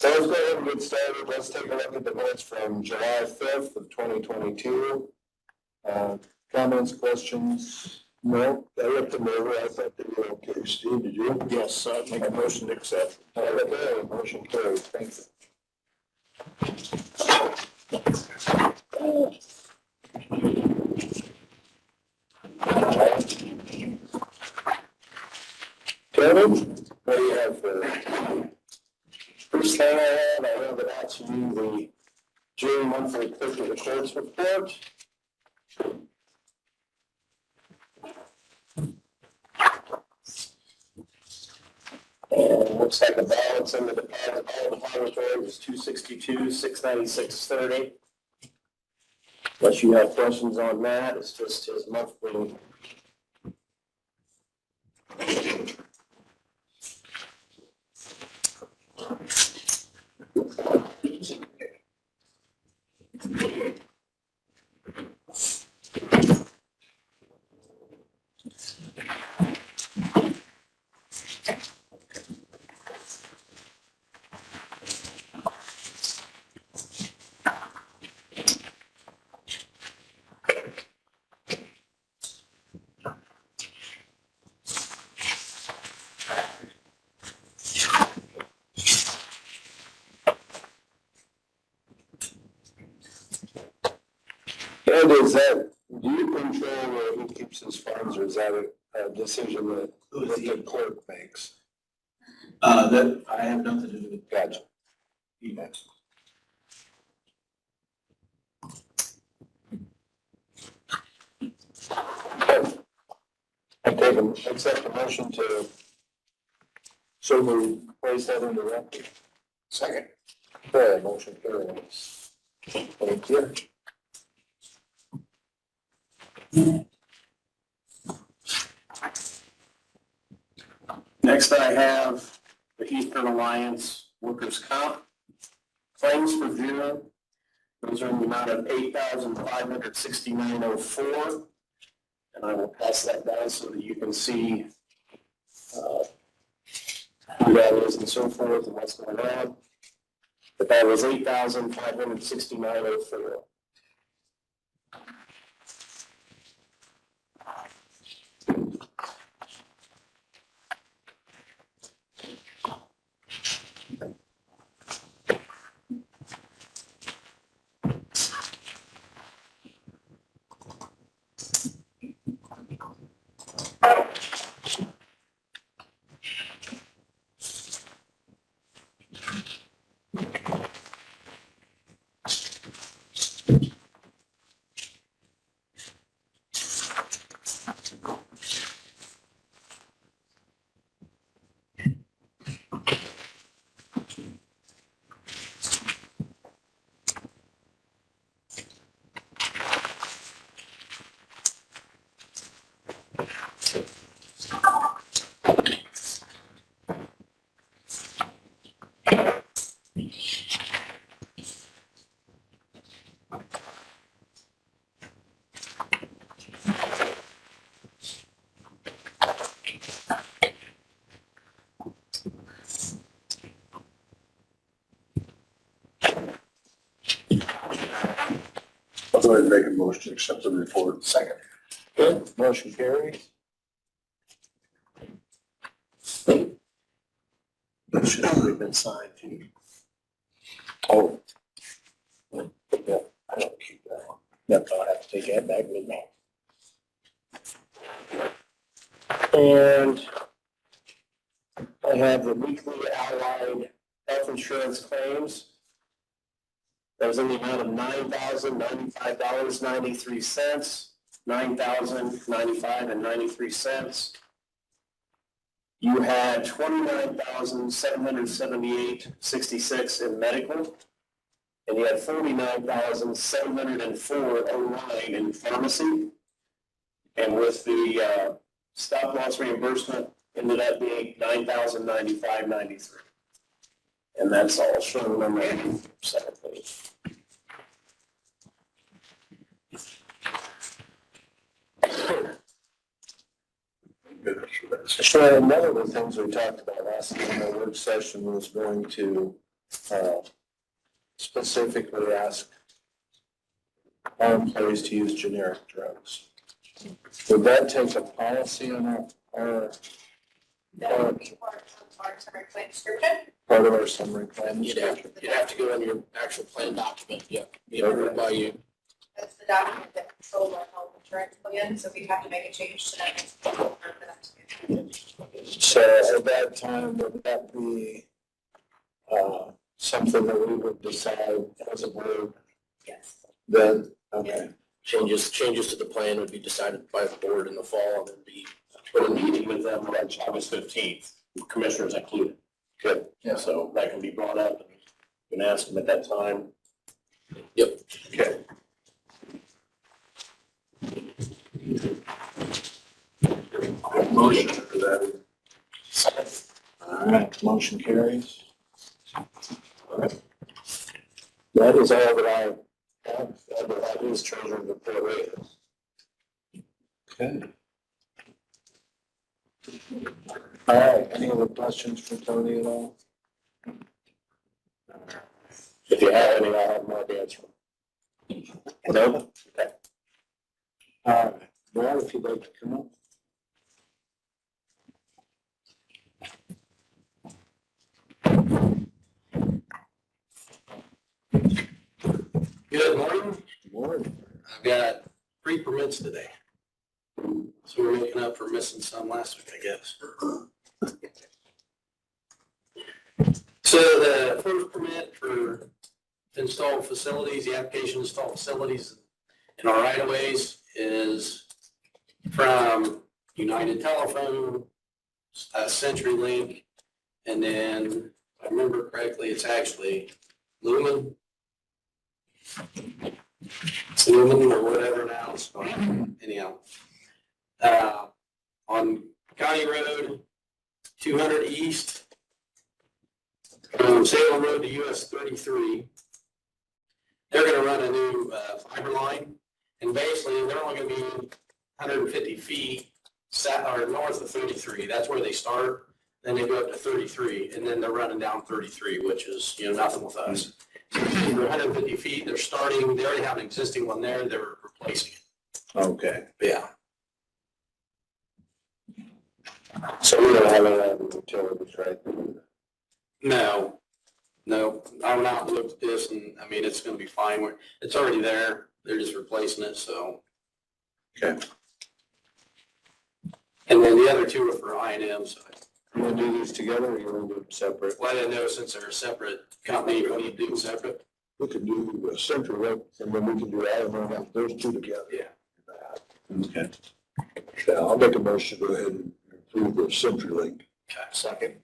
So let's go ahead and get started. Let's take a look at the minutes from July 5th of 2022. Comments, questions? No, I looked them over. I thought they were okay. Steve, did you? Yes, make a motion to accept. Okay, motion carried. Thanks. Kevin, what do you have for first thing I have to ask you the June monthly clerk of the courts report. And looks like the balance in the deposit, all depository was $262,696.30. Unless you have questions on that, it's just his monthly. And is that, do you control who keeps his funds, or is that a decision that the clerk makes? That I have nothing to do with. Gotcha. Yes. I take them, accept the motion to so we place that into record. Second. Okay, motion carries. Thank you. Next, I have the Eastern Alliance Workers' Comp claims for June. Those are in the amount of $8,569.04. And I will pass that down so that you can see who that is and so forth and what's going on. But that was $8,569.04. I'll go ahead and make a motion to accept the report. Second. Good, motion carries. That should have already been signed too. Oh. Yeah, I don't keep that one. Yep, I'll have to take that back with me. And I have the weekly Allied health insurance claims. That was in the amount of $9,095.93, $9,095.93. You had $29,778.66 in medical, and you had $49,704.09 in pharmacy. And with the stop loss reimbursement, ended up being $9,095.93. And that's all shown on the second page. So one of the things we talked about last time in the work session was going to specifically ask our employees to use generic drugs. Would that take a policy on our That would be part of our plan description. part of our summary plan? You'd have to go in your actual plan document, yeah, be approved by you. That's the document that controls our health insurance plan, so we have to make a change to that. So at that time, would that be something that we would decide as a board Yes. then? Okay. Changes to the plan would be decided by the board in the fall and then be For the meeting with them on August 15th, commissioners included. Good. Yeah, so that can be brought up and you can ask them at that time. Okay. Motion for that. All right, motion carries. That is all that I have. That is treasurer report. Okay. All right, any other questions for Tony at all? If you have any, I'll have Mark answer them. No? Okay. All right, Brad, if you'd like to come up. Good morning. Morning. I've got 3 permits today. So we're making up for missing some last week, I guess. So the first permit for installed facilities, the application to install facilities in our right of ways is from United Telephone, CenturyLink, and then, if I remember correctly, it's actually Lumen. It's Lumen or whatever now, so anyhow. On County Road 200 East, from Salem Road to US 33, they're gonna run a new fiber line, and basically, they're only gonna be 150 feet or north of 33. That's where they start. Then they go up to 33, and then they're running down 33, which is, nothing with us. So they're 150 feet, they already have an existing one there, they're replacing it. Okay. Yeah. So we don't have any other utilities, right? No, I went out and looked at this, and I mean, it's gonna be fine, it's already there, they're just replacing it, so. Okay. And then the other 2 are for I&M, so, You want to do these together or you want to do them separate? well, I didn't know since they're a separate company, we need to do them separate. We could do Central Link and then we can do that and then have those 2 together. Yeah. Okay. Yeah, I'll make a motion to go ahead and approve the Central Link. Okay. Second.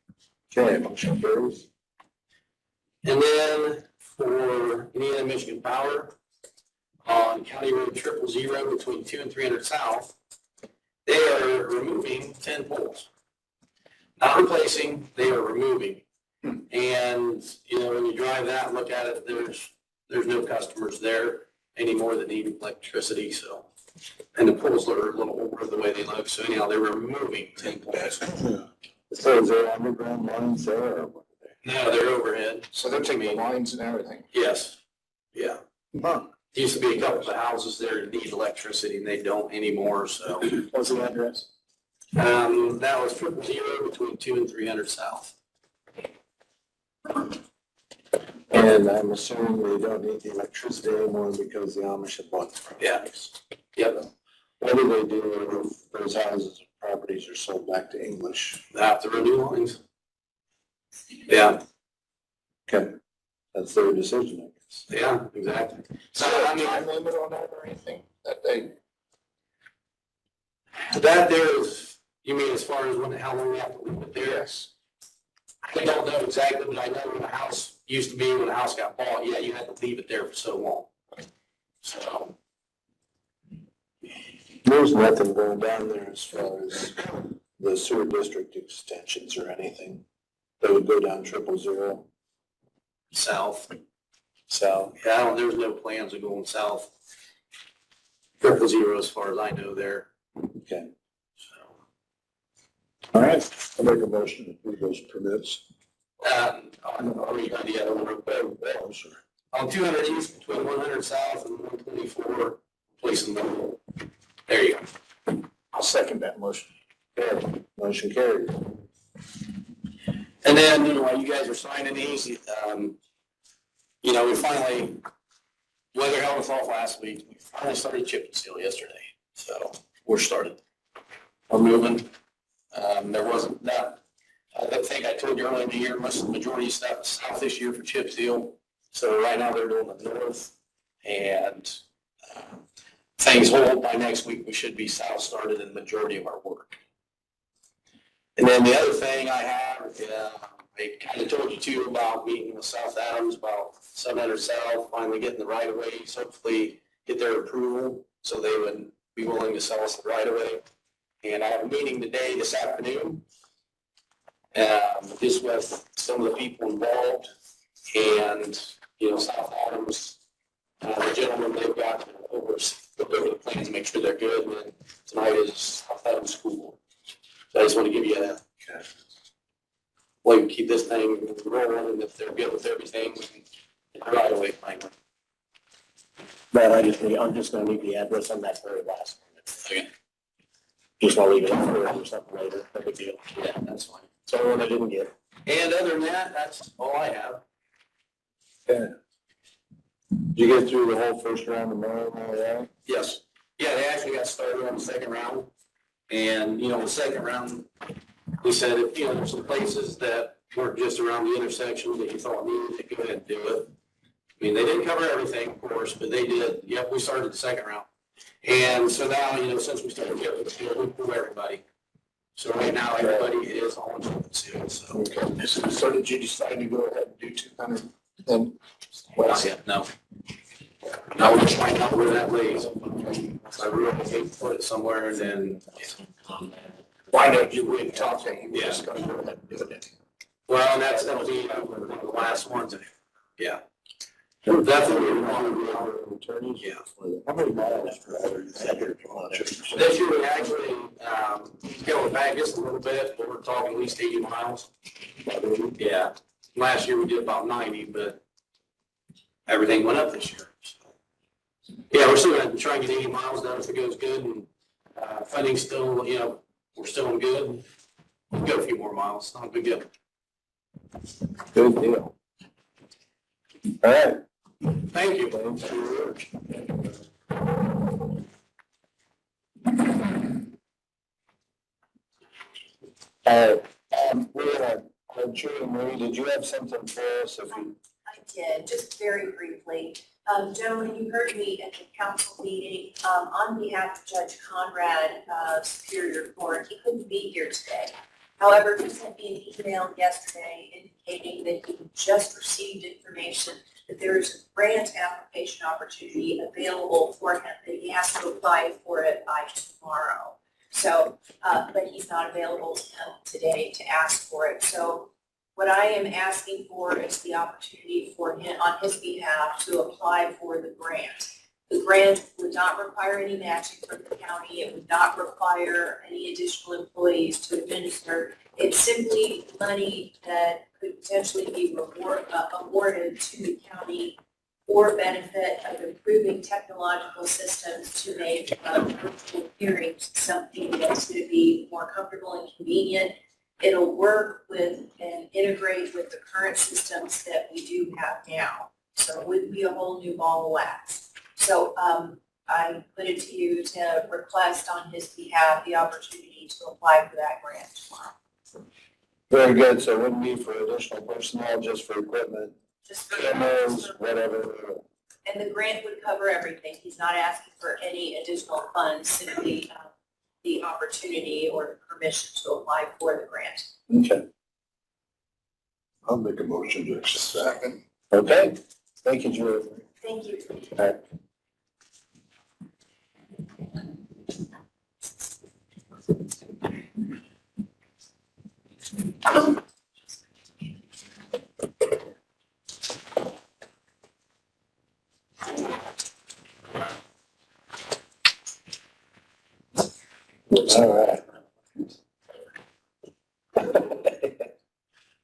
Okay, motion carries. And then for Indiana Michigan Power, on County Road 000 between 2 and 300 South, they are removing 10 poles. Not replacing, they are removing. And, when you drive that and look at it, there's no customers there anymore that need electricity, so. And the poles are a little over the way they look, so anyhow, they were removing 10 poles. So is there underground lines there or what are they? No, they're overhead. So they're taking the lines and everything? Yes, yeah. Huh. Used to be a couple of houses there that need electricity and they don't anymore, so. What's the address? That was 000 between 2 and 300 South. And I'm assuming they don't need the electricity anymore because the Amish have bought the properties. Yep, What do they do if those houses and properties are sold back to English? they have to renew lines. Yeah, Okay, that's their decision, I guess. yeah, exactly. So, I mean, Time limit on that or anything that they? that there is, you mean as far as how long we have to leave it there? Yes. I don't know exactly, but I know when the house used to be, when the house got bought, yeah, you had to leave it there for so long. So, There's nothing going down there as far as the sewer district extensions or anything. They would go down 000 south. south. Yeah, there's no plans of going south. 000 as far as I know there, Okay. so. All right, I'll make a motion to approve those permits. I'll read the other one real quick. On 200 east between 100 south and 124, place in the middle. There you go. I'll second that motion. Okay, motion carried. And then, while you guys are signing these, we finally, weather held us off last week. We finally started chip and seal yesterday. So we're started. We're moving. There wasn't that, I think I told you earlier in the year, majority of stuff is south this year for chip seal. So right now they're doing the north, and things hold by next week. We should be south started in the majority of our work. And then the other thing I have, I kind of told you too about meeting with South Adams about 700 South, finally getting the right of ways, hopefully get their approval so they would be willing to sell us the right of way. And I have a meeting today, this afternoon, just with some of the people involved and, South Adams, the gentleman, they've got to look over the plans, make sure they're good. And then tonight is South Adams School. So I just want to give you a way to keep this thing rolling, and if they're good with everything, we can get the right away finally. But I'm just gonna leave the address on that very last one. Okay. Just wanna leave it up for something later, no big deal. Yeah, that's fine. So what I didn't get. And other than that, that's all I have. Okay. Did you get through the whole first round of mail, all right? Yes. Yeah, they actually got started on the second round. And, the second round, we said, if, there's some places that weren't just around the intersection that you thought needed to go ahead and do it. I mean, they didn't cover everything, of course, but they did. Yep, we started the second round. And so now, since we started getting the field, we pulled everybody. So right now, everybody is on the field, so. Okay. So did you decide to go ahead and do 200? And Not yet, no. Now we're just finding out where that lays. I really hate to put it somewhere and then, why don't you wait and talk to him? We're Yeah. just gonna go ahead and do it. well, and that'll be one of the last ones. Yeah. Definitely one of the Attorneys? Yeah. How many miles per hour is that here? This year we actually, scaled it back just a little bit, but we're talking at least 80 miles. Yeah. Last year we did about 90, but everything went up this year. So. Yeah, we're still gonna try and get 80 miles done if it goes good, and, funding's still, we're still in good. We'll go a few more miles, not a big deal. Good deal. All right. Thank you. Thanks for your work. We're gonna, Chair Marie, did you have something for us? If you, I did, just very briefly. Gentlemen, you heard me at the council meeting, on behalf of Judge Conrad of Superior Court. He couldn't be here today. However, he sent me an email yesterday indicating that he just received information that there's a grant application opportunity available for him, that he has to apply for it by tomorrow. So, but he's not available today to ask for it. So what I am asking for is the opportunity for him, on his behalf, to apply for the grant. The grant would not require any matching from the county. It would not require any additional employees to administer. It's simply money that could potentially be awarded to the county for benefit of improving technological systems to make virtual hearings something that's going to be more comfortable and convenient. It'll work with and integrate with the current systems that we do have now. So it wouldn't be a whole new ball of wax. So I put it to you to request on his behalf the opportunity to apply for that grant tomorrow. very good. So it wouldn't be for additional personnel, just for equipment, Just for cameras, whatever. And the grant would cover everything. He's not asking for any additional funds, simply the opportunity or the permission to apply for the grant. Okay. I'll make a motion to accept. Okay. Thank you, Julie. Thank you. All right. All right.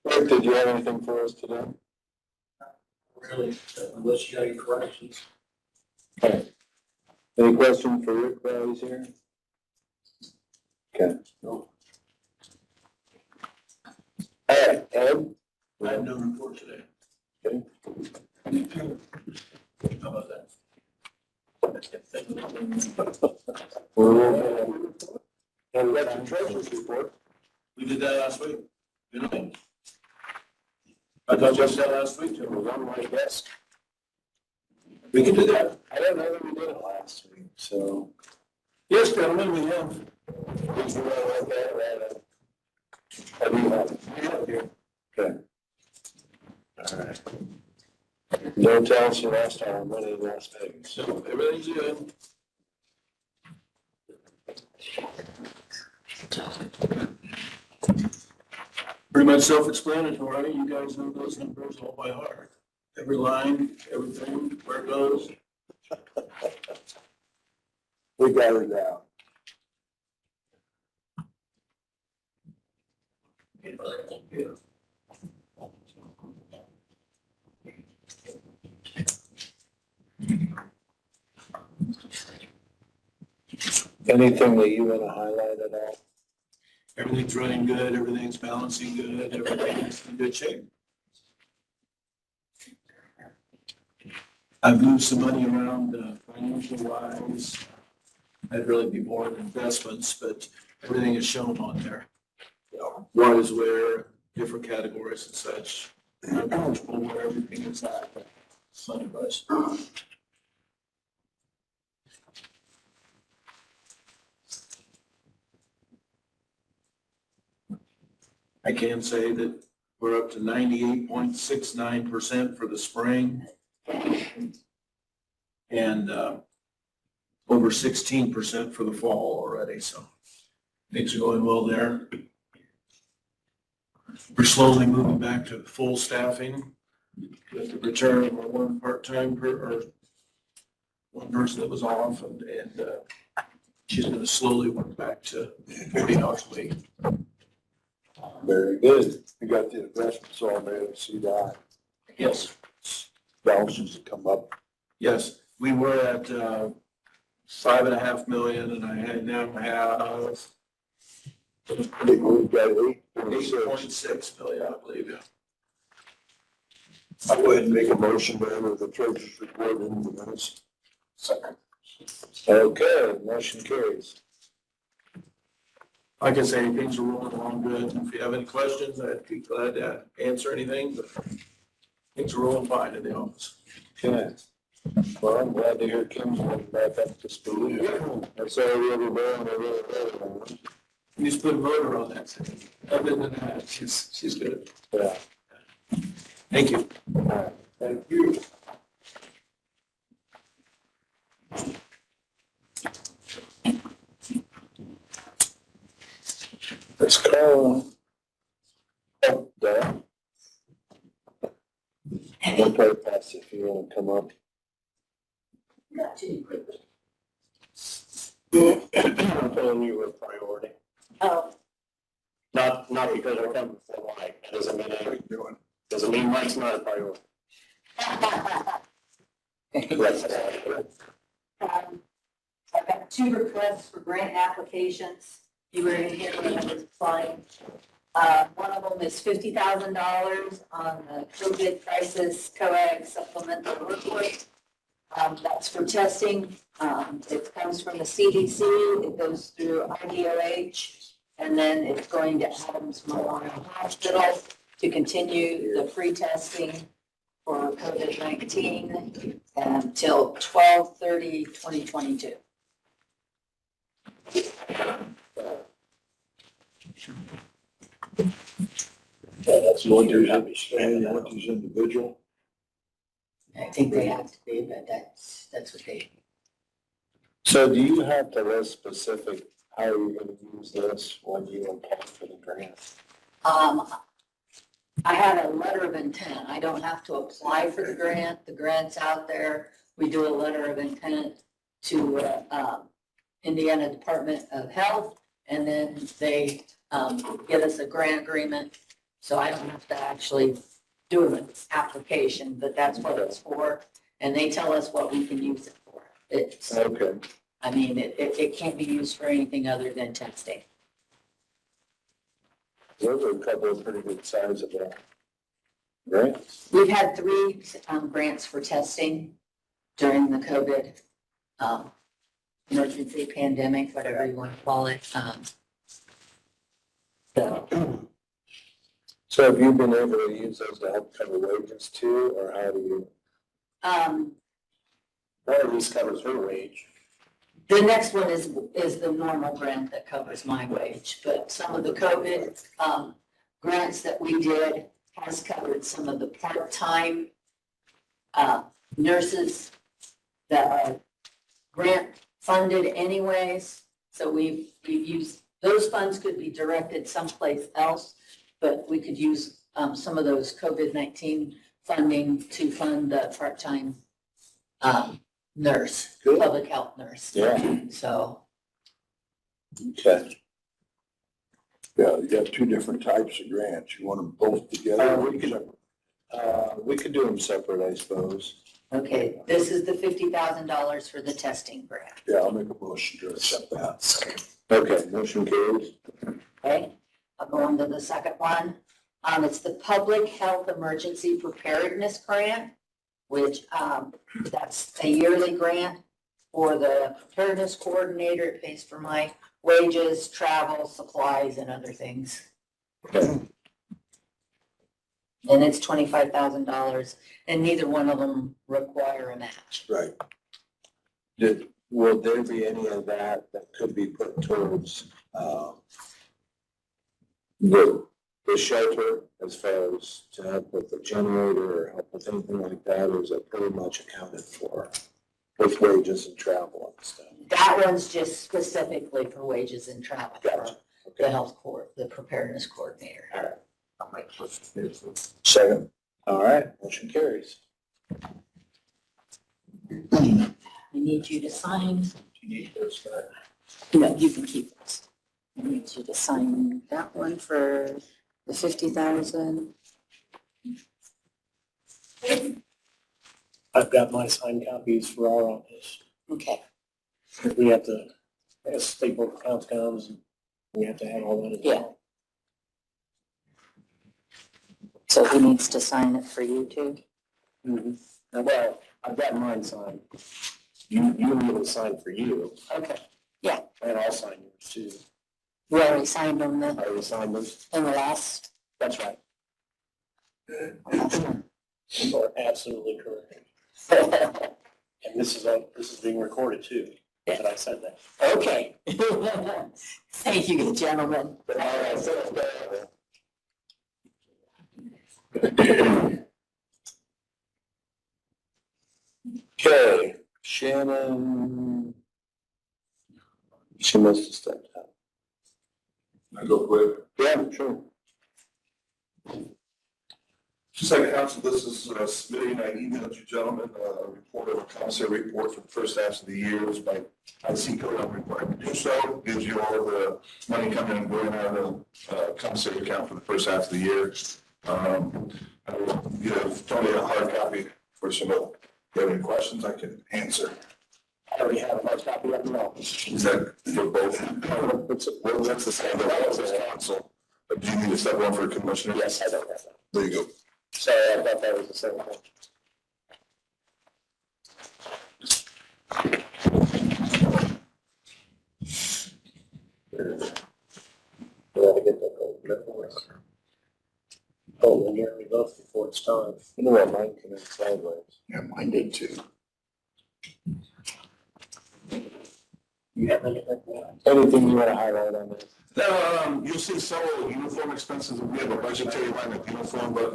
Rick, did you have anything anything for us today? Really, unless you got any corrections. Okay. Any questions for Rick while he's here? Okay. No. All right, Ed? I have no report today. Okay. How about that? And we got your treasurer's report. We did that last week, didn't we? I thought you said last week, It Jim. was on my desk. We can do that. I don't know that we did it last week, so. Yes, gentlemen, we have. Did you want to look at it? I do have it here. Okay. All right. Don't tell us you lost our money in Las Vegas. So everything's good. Pretty much self-explanatory. You guys know those numbers all by heart. Every line, everything, where it goes. We got it down. Anything that you want to highlight at all? Everything's running good, everything's balancing good, everything's in good shape. I've moved some money around financial wise. That'd really be more in investments, but everything is shown on there. What is where, different categories and such. I'm comfortable where everything is at. Funny bus. I can say that we're up to 98.69% for the spring. And over 16% for the fall already, so things are going well there. We're slowly moving back to full staffing with the return of our one person that was off, and she's gonna slowly work back to 40 hours a week. Very good. You got the investments all there, see that? Yes, Balances come up. yes, we were at 5.5 million, and I now have We've got 8.6. 8.6 million, I believe, yeah. I'll go ahead and make a motion to enter the treasurer's report into the minutes. Second. Okay, motion carries. Like I say, things are rolling along good. If you have any questions, I'd be glad to answer anything, but things are rolling fine in the office. Okay. Well, I'm glad to hear Kim's getting back up to speed. That's all we ever done, I really love You just put a motor on that thing. Other than that, she's good. it. Yeah. Thank you. All right. Thank you. Let's call. Oh, Dad. One part pass if you want to come up. Not too quickly. I'm telling you a priority. Oh, Not because I come before Mike. Doesn't mean Mike's not a priority. I've got 2 requests for grant applications. You were in here when I was applying. One of them is $50,000 on the COVID crisis coag supplemental report. That's for testing. It comes from the CDC. It goes through IDOH, and then it's going to Adams Memorial Hospital to continue the free testing for COVID-19 until 12/30/2022. That's one who's individual. I think they have to be, but that's what they. So do you have to list specific how you're gonna use this when you apply for the grant? I had a letter of intent. I don't have to apply for the grant. The grant's out there. We do a letter of intent to Indiana Department of Health, and then they get us a grant agreement. So I don't have to actually do an application, but that's what it's for. And they tell us what we can use it for. It's, Okay. I mean, it can't be used for anything other than testing. Those are a couple of pretty good size of that. Right? We've had 3 grants for testing during the COVID emergency pandemic, whatever you want to call it. So, So have you been able to use those to help cover wages too, or how do you? One of these covers her wage. the next one is the normal grant that covers my wage, but some of the COVID grants that we did has covered some of the part-time nurses that are grant funded anyways. So we've used, those funds could be directed someplace else, but we could use some of those COVID-19 funding to fund the part-time nurse, Good. public health nurse. Yeah. So, Okay. Yeah, you got 2 different types of grants. You want them both together? We could do them separate, I suppose. okay, this is the $50,000 for the testing grant, Yeah, I'll make a motion to accept that. Okay, motion carries. okay? I'll go on to the second one. It's the Public Health Emergency Preparedness Grant, which, that's a yearly grant for the preparedness coordinator. It pays for my wages, travel, supplies, and other things. Okay. And it's $25,000, and neither one of them require a match. Right. Will there be any of that could be put towards, the shelter as far as to help with the generator or help with anything like that, or is it pretty much accounted for with wages and travel and stuff? That one's just specifically for wages and travel for Gotcha. the health court, the preparedness coordinator. Second. All right, motion carries. I need you to sign. You need those back. No, you can keep this. I need you to sign that one for the 50,000. I've got my signed copies for our office. Okay, We have to, as state board of accounts comes, we have to have all that as well. so he needs to sign it for you too? Mhm. Well, I've got mine signed. You need it signed for you, Okay. and I'll sign yours too. We already signed them I in already signed them. the last. That's right. You are absolutely correct. And this is being recorded too, that I said that. Okay. Thank you, gentlemen. Okay, Shannon. She must have stepped out. I go quick. Yeah, sure. Just like council, this is submitting, I emailed you gentlemen, a report of a commissary report for the first half of the year. It's by IC code, I'm required to do so. Gives you all the money coming and going out of the commissary account for the first half of the year. I will give Tony a hard copy for some, if you have any questions, I can answer. I already have a hard copy of them all. Is that for both? Well, that's the same, that was his council. But do you need a separate one for commissioner? Yes, I don't have that. There you go. Sorry, I thought that was the same thing. We gotta get that going before us. Oh, we'll get it off before it's time. You know what, mine came in sideways. Yeah, mine did too. You have anything? Anything you want to highlight on this? You'll see several uniform expenses. We have a budgetary line of uniform, but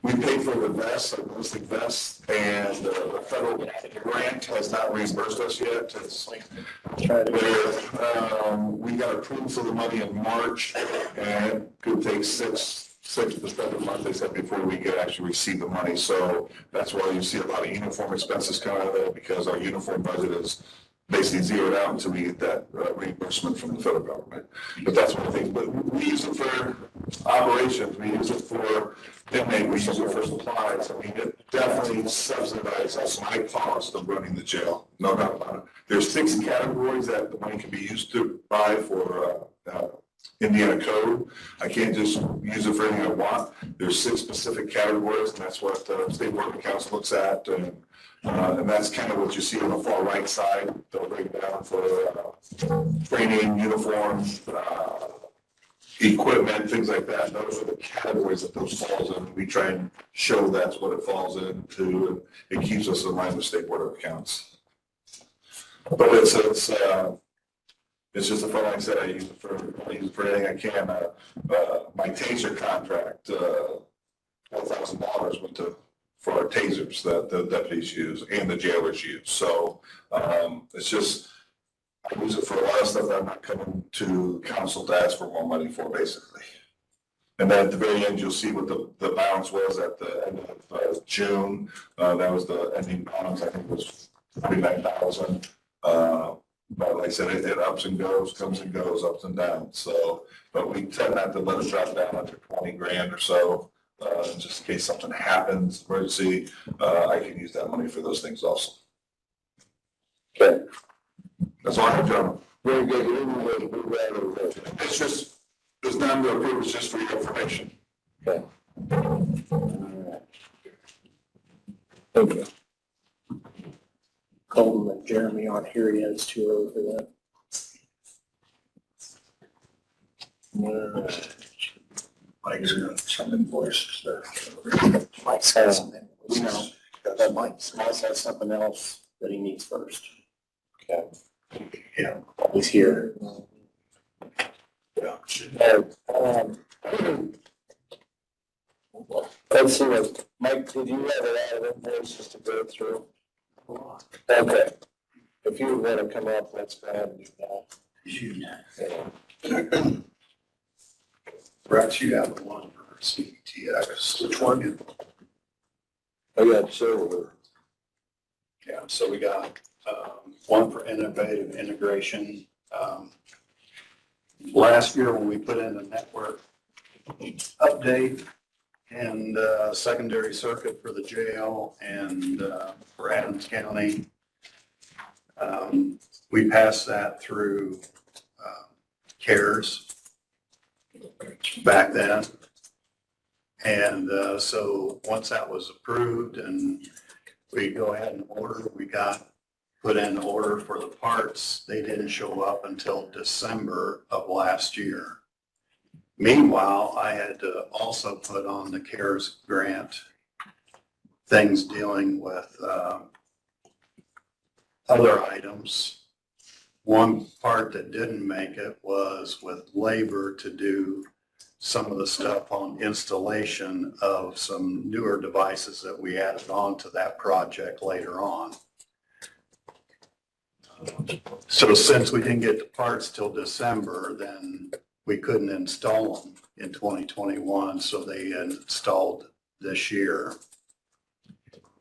we paid for the vests, like ballistic vests, and the federal grant has not reimbursed us yet. Trying to We got approved for the money in March, and it could take six to 7 months, they said, before we could actually receive the money. So that's why you see a lot of uniform expenses coming out of there, because our uniform budget is basically zeroed out until we get that reimbursement from the federal government. But that's one of the things, but we use it for operations, we use it for inmate, we use it for supplies. I mean, it definitely subsidizes my cost of running the jail, no doubt about it. There's 6 categories that the money can be used to buy for Indiana code. I can't just use it for anything I want. There's 6 specific categories, and that's what the State Board of Accounts looks at. And that's kind of what you see on the far right side. They'll break down for training, uniforms, equipment, things like that. Those are the categories that those falls in. We try and show that's what it falls into. And it keeps us in line with State Board of Accounts. But it's just a fund, like I said, I use it for anything I can. My taser contract, $12,000 went for our tasers that the deputies use and the jailers use. So it's just, I use it for a lot of stuff that I'm not coming to council to ask for more money for, basically. And then at the very end, you'll see what the balance was at the end of June. That was the ending balance, I think it was 49,000. But like I said, it ups and goes, comes and goes, ups and downs. So, but we tend not to let it drop down under 20 grand or so, just in case something happens, emergency. I can use that money for those things also. Okay, That's all I have, gentlemen. very good. It's just, there's none to approve, it's just for your information. Okay. Thank you. Colton and Jeremy aren't here yet, it's too early for that. Mike's got some invoices there. Mike's got something. We know, that Mike's got something else that he needs first. Okay. Yeah, he's here. Let's see, Mike, did you have a lot of invoices to go through? Okay. If you want to come up, let's go ahead and do that. Rex, you have the one for CTX. Which one? I got several. Yeah, so we got one for innovative integration. Last year when we put in the network update and secondary circuit for the jail and for Adams County, we passed that through CARES back then. And so once that was approved and we go ahead and order, we got put in order for the parts. They didn't show up until December of last year. Meanwhile, I had to also put on the CARES grant things dealing with other items. One part that didn't make it was with labor to do some of the stuff on installation of some newer devices that we added on to that project later on. So since we didn't get the parts till December, then we couldn't install them in 2021, so they installed this year.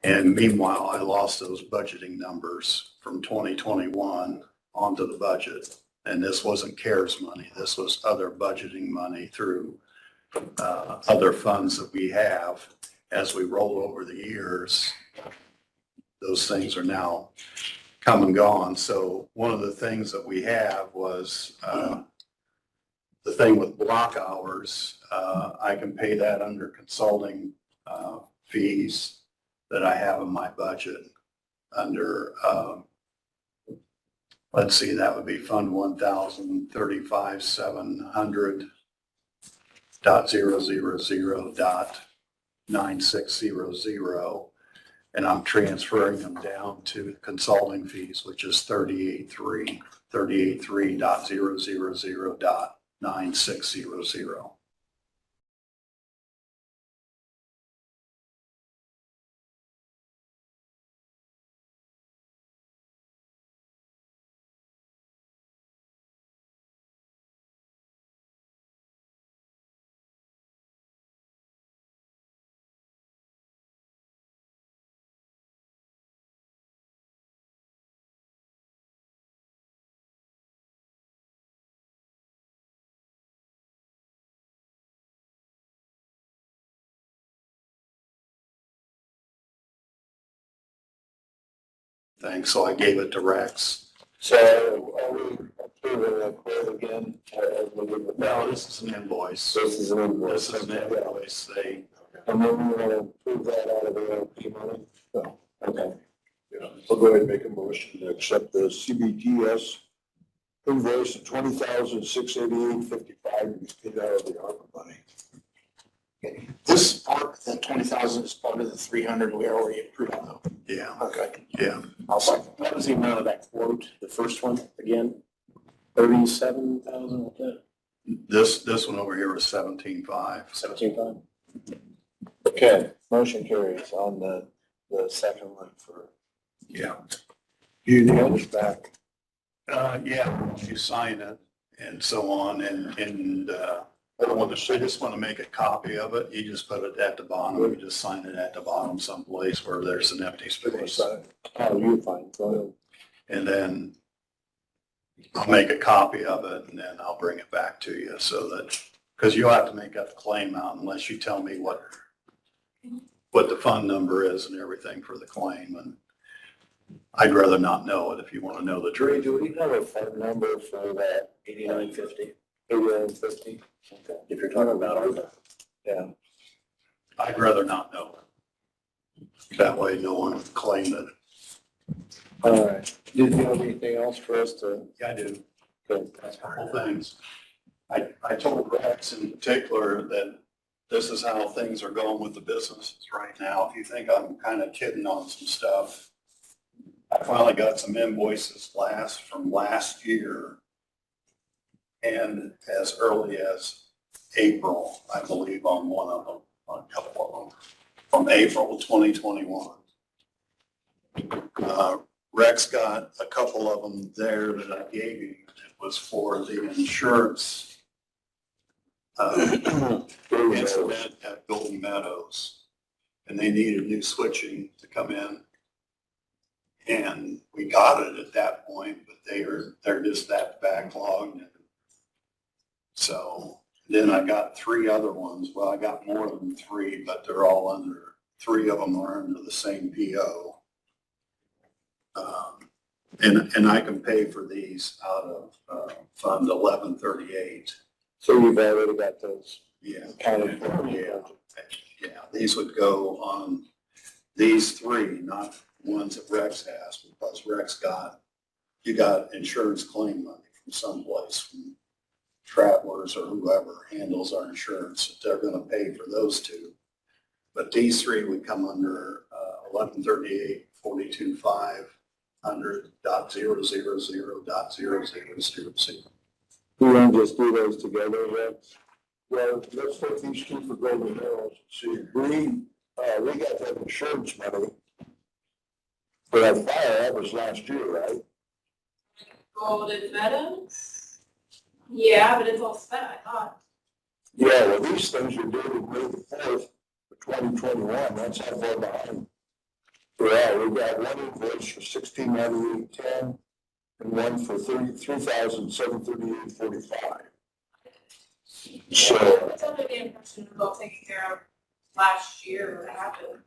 And meanwhile, I lost those budgeting numbers from 2021 onto the budget. And this wasn't CARES money. This was other budgeting money through other funds that we have. As we roll over the years, those things are now come and gone. So one of the things that we have was the thing with block hours. I can pay that under consulting fees that I have in my budget under, let's see, that would be Fund 1035,700.000.9600. And I'm transferring them down to consulting fees, which is 38.3.000.9600. thing, so I gave it to Rex. So are we approving a quote again? As we did with No, this is an invoice. This is an invoice. This is an invoice. And then we want to approve that out of the ARP money? No. Okay. Yeah, I'll go ahead and make a motion to accept the CBTS invoice of $20,688.55 to be paid out of the ARPA money. This part, the 20,000 is part of the 300 we already approved though. Yeah, Okay. yeah. I'll second. What was the amount of that quote, the first one, again? 37,000, what's that? This one over here was 17.5. 17,500? Okay, motion carries on the second one for. Yeah. You need it back. Yeah, you sign it and so on, and I just want to make a copy of it. You just put it at the bottom, you just sign it at the bottom someplace where there's an empty space. Oh, you fine, go ahead. And then I'll make a copy of it and then I'll bring it back to you so that, because you'll have to make that claim out unless you tell me what the fund number is and everything for the claim. And I'd rather not know it if you want to know the Dre, truth. do we have a phone number for that 8950, 8950? Okay. if you're talking about ARPA. Yeah. I'd rather not know it. That way no one can claim it. All right. Did you have anything else for us to? Yeah, I do. Good. That's a couple things. I told Rex in particular that this is how things are going with the businesses right now. If you think I'm kind of kidding on some stuff, I finally got some invoices from last year. And as early as April, I believe, on one of them, on a couple of them, from April 2021. Rex got a couple of them there that I gave you. It was for the insurance incident at Golden Meadows. And they needed new switching to come in. And we got it at that point, but they're just that backlogged. So then I got three other ones. Well, I got more than three, but they're all three of them are under the same PO. And I can pay for these out of Fund 1138. So you've already got those Yeah. accounted for? Yeah. Yeah, these would go on these three, not ones that Rex has, because Rex you got insurance claim money from someplace, from Travelers or whoever handles our insurance, that they're gonna pay for those two. But these three would come under 1138, 42,500.000.0000. We want to just do those together, Rex? Well, let's take these two for Golden Hills. See, we got that insurance money for that fire, that was last year, right? Golden Meadows? Yeah, but it's all spent, I thought. Yeah, well, these things are dated May the 4th, 2021, that's how far behind. Yeah, we got one invoice for $1698.10 and one for $33,738.45. So, It's under the impression it was all taken care of last year when it happened.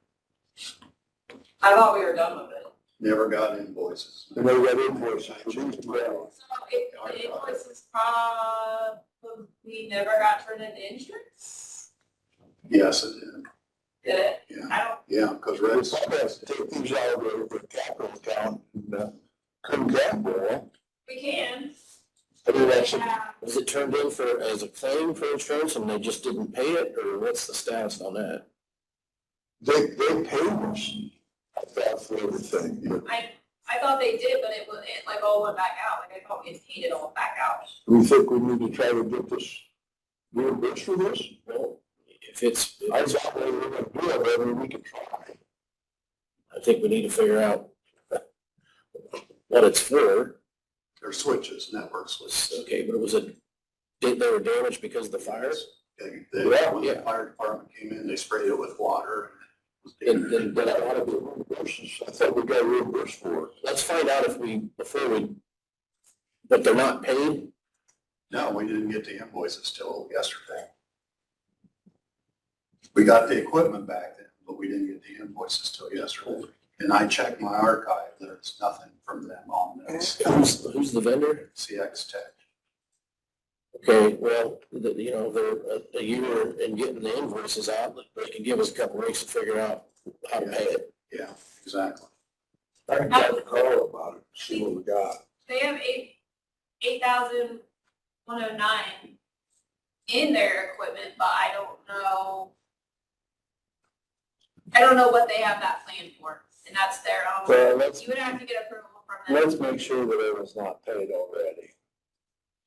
I thought we were done with it. Never got invoices. and they got invoices for these as well. So the invoices probably never got turned into insurance? Yes, it did. Did it? Yeah. I don't, Yeah, because We Rex, probably have to take these out of the capital account and, couldn't capital. we can. I mean, that's, Yeah. was it turned in as a claim for insurance and they just didn't pay it, or what's the status on that? They paid us, I thought, for everything, but I thought they did, but it like all went back out. Like I thought we had paid it all back out. we think we need to try to get this reimbursed for this? Well, if it's, I thought we were gonna do it, I mean, we could try. I think we need to figure out what it's for. they're switches, network switches. Okay, but they were damaged because of the fire? When Yeah, the yeah. fire department came in, they sprayed it with water. And But I ought to be reimbursed, I thought we got reimbursed for it. let's find out but they're not paid? No, we didn't get the invoices till yesterday. We got the equipment back then, but we didn't get the invoices till yesterday. And I checked my archive, There's nothing from them on this. Who's the vendor? CX Tech. Okay, well, they're a year in getting the invoices out, they can give us a couple weeks to figure out how to pay it. Yeah, exactly. I can get a call about it, see what we got. They have 8,109 in their equipment, but I don't know what they have that planned for, and that's their own. Well, let's, You would have to get approval from them. let's make sure that it was not paid already.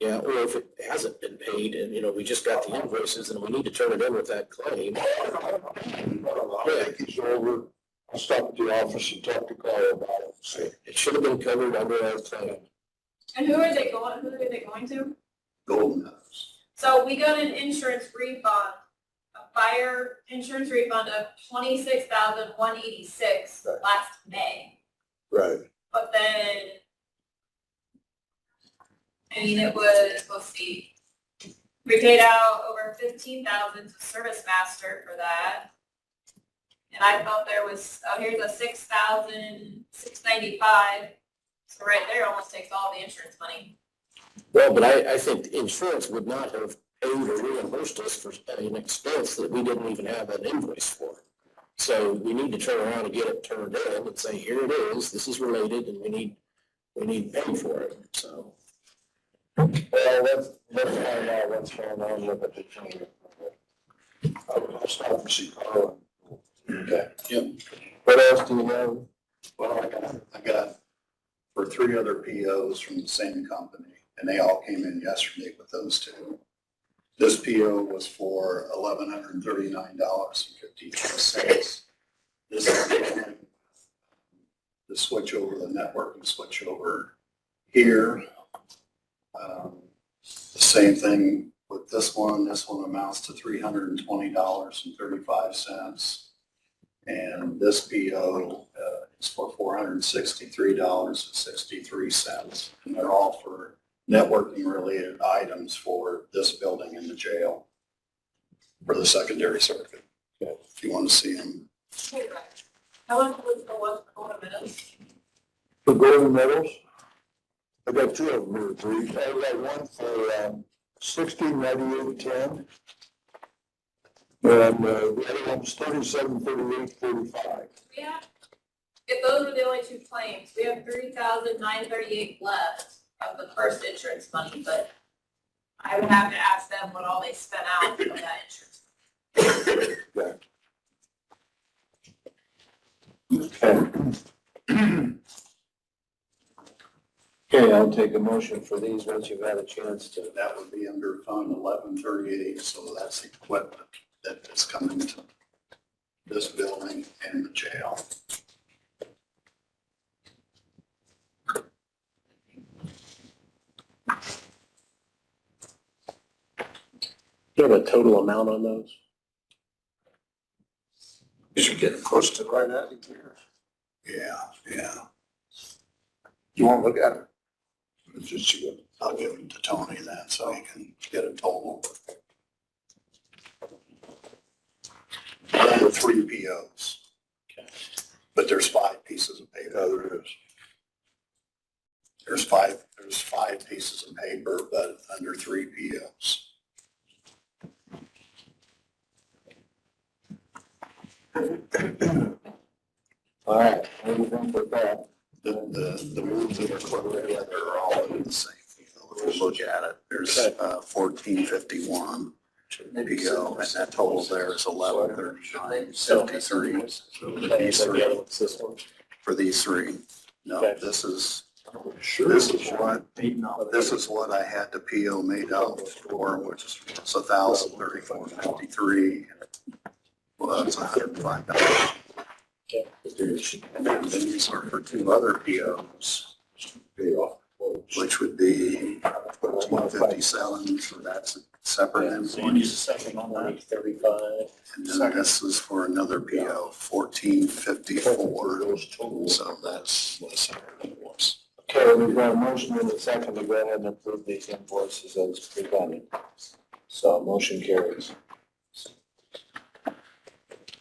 Yeah, or if it hasn't been paid and, we just got the invoices and we need to turn it in with that claim. I'll take these over, I'll stop at the office and talk to Carl about it, see. It should have been covered under our claim. And who are they going to? Golden Meadows. So we got an insurance refund, a fire insurance refund of $26,186 last May. Right. But then, it was, let's see, we paid out over $15,000 to Service Master for that. And I thought there was, here's a $6,695. So right there almost takes all the insurance money. Well, but I think the insurance would not have paid or reimbursed us for an expense that we didn't even have an invoice for. So we need to turn around and get it turned in and say, here it is, this is related, and we need pay for it, so. Well, let's find out what's going on with the change. I'll stop and see Carl. Okay. Yep. What else do you have? Well, I got for 3 other POs from the same company, and they all came in yesterday with those 2. This PO was for $1,139.52. This is the switch over, the networking switch over here. The same thing with this one. This one amounts to $320.35. And this PO is for $463.63. And they're all for networking related items for this building in the jail for the secondary circuit. If you want to see them. How much was the one for minutes? The golden medals? I got 2 of them here, 3. I got one for 1698.10. And the other one's 3738.45. Yeah. If those were the only 2 claims, we have $3,938 left of the first insurance money, but I would have to ask them what all they spent out of that insurance. Okay. Okay, I'll take a motion for these once you've had a chance to. That would be under Fund 1138, so that's equipment that is coming to this building and the jail. Do you have a total amount on those? You should get close to right at it here. Yeah. You won't look at it? It's just you. I'll give it to Tony then, so he can get a total. There were 3 POs. But there's 5 pieces of paper. Yeah, there is. There's five pieces of paper, but under 3 POs. All right, what do you think with that? The moves that are put together are all in the same. If you look at it, there's 1451 PO, and that total there is 1139.53 for these 3. No, this is what I had the PO made out for, which is $1,034.53. Well, that's $105. And then these are for 2 other POs, which would be 157, so that's a separate invoice. And then this is for another PO, 1454, so that's a separate invoice. Okay, we've got a motion and a second to go ahead and approve these invoices as presented. So motion carries.